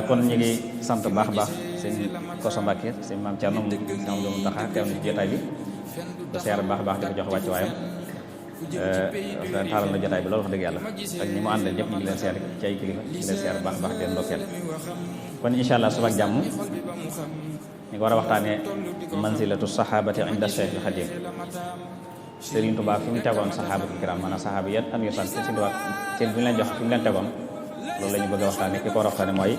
kon ñu ngi sant baax a baax sëñ Koso Mbàkke sëñ Maam Thierno moom ñoom doomu taxa teew na ci jotaay bi da seer baax a baax di ko jox wàcc waayam taaral na jotaay bi loolu wax dëgg yàlla ak ñi mu àndal ñëpp ñu ngi leen seer ci ay kilifa ñu leen seer baax baax teen ndokkeel kon incha allah suba ak jàmm ñu ko war a waxtaanee manzilatu sahabati inda Cheikh al Khadim Serigne Touba fi mu tegoon sahabatu kiram maanaam sahaba yan am yu sant si duwaat ci bi ñu leen jox fi mu leen tegoon loolu la ñu bëgg a waxtaanee ki ko war a waxtaanee mooy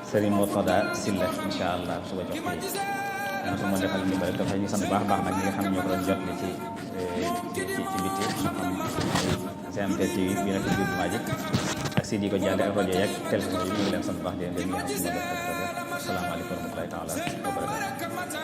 Serigne Murtada Sylla incha allah suba jox ko yi su ma defal ndimbal dafay ñu sant baax baax nag ñi nga xam ne ñoo ko doon jot li ci biti xam GMT TV bi nekk biir jumaa ji ak si di ko jàlle ak rajo yeeg télévision yi ñu ngi leen sant baax di leen ñaan su ma def asalaamaaleykum wa rahmatullahi taala wa barakatu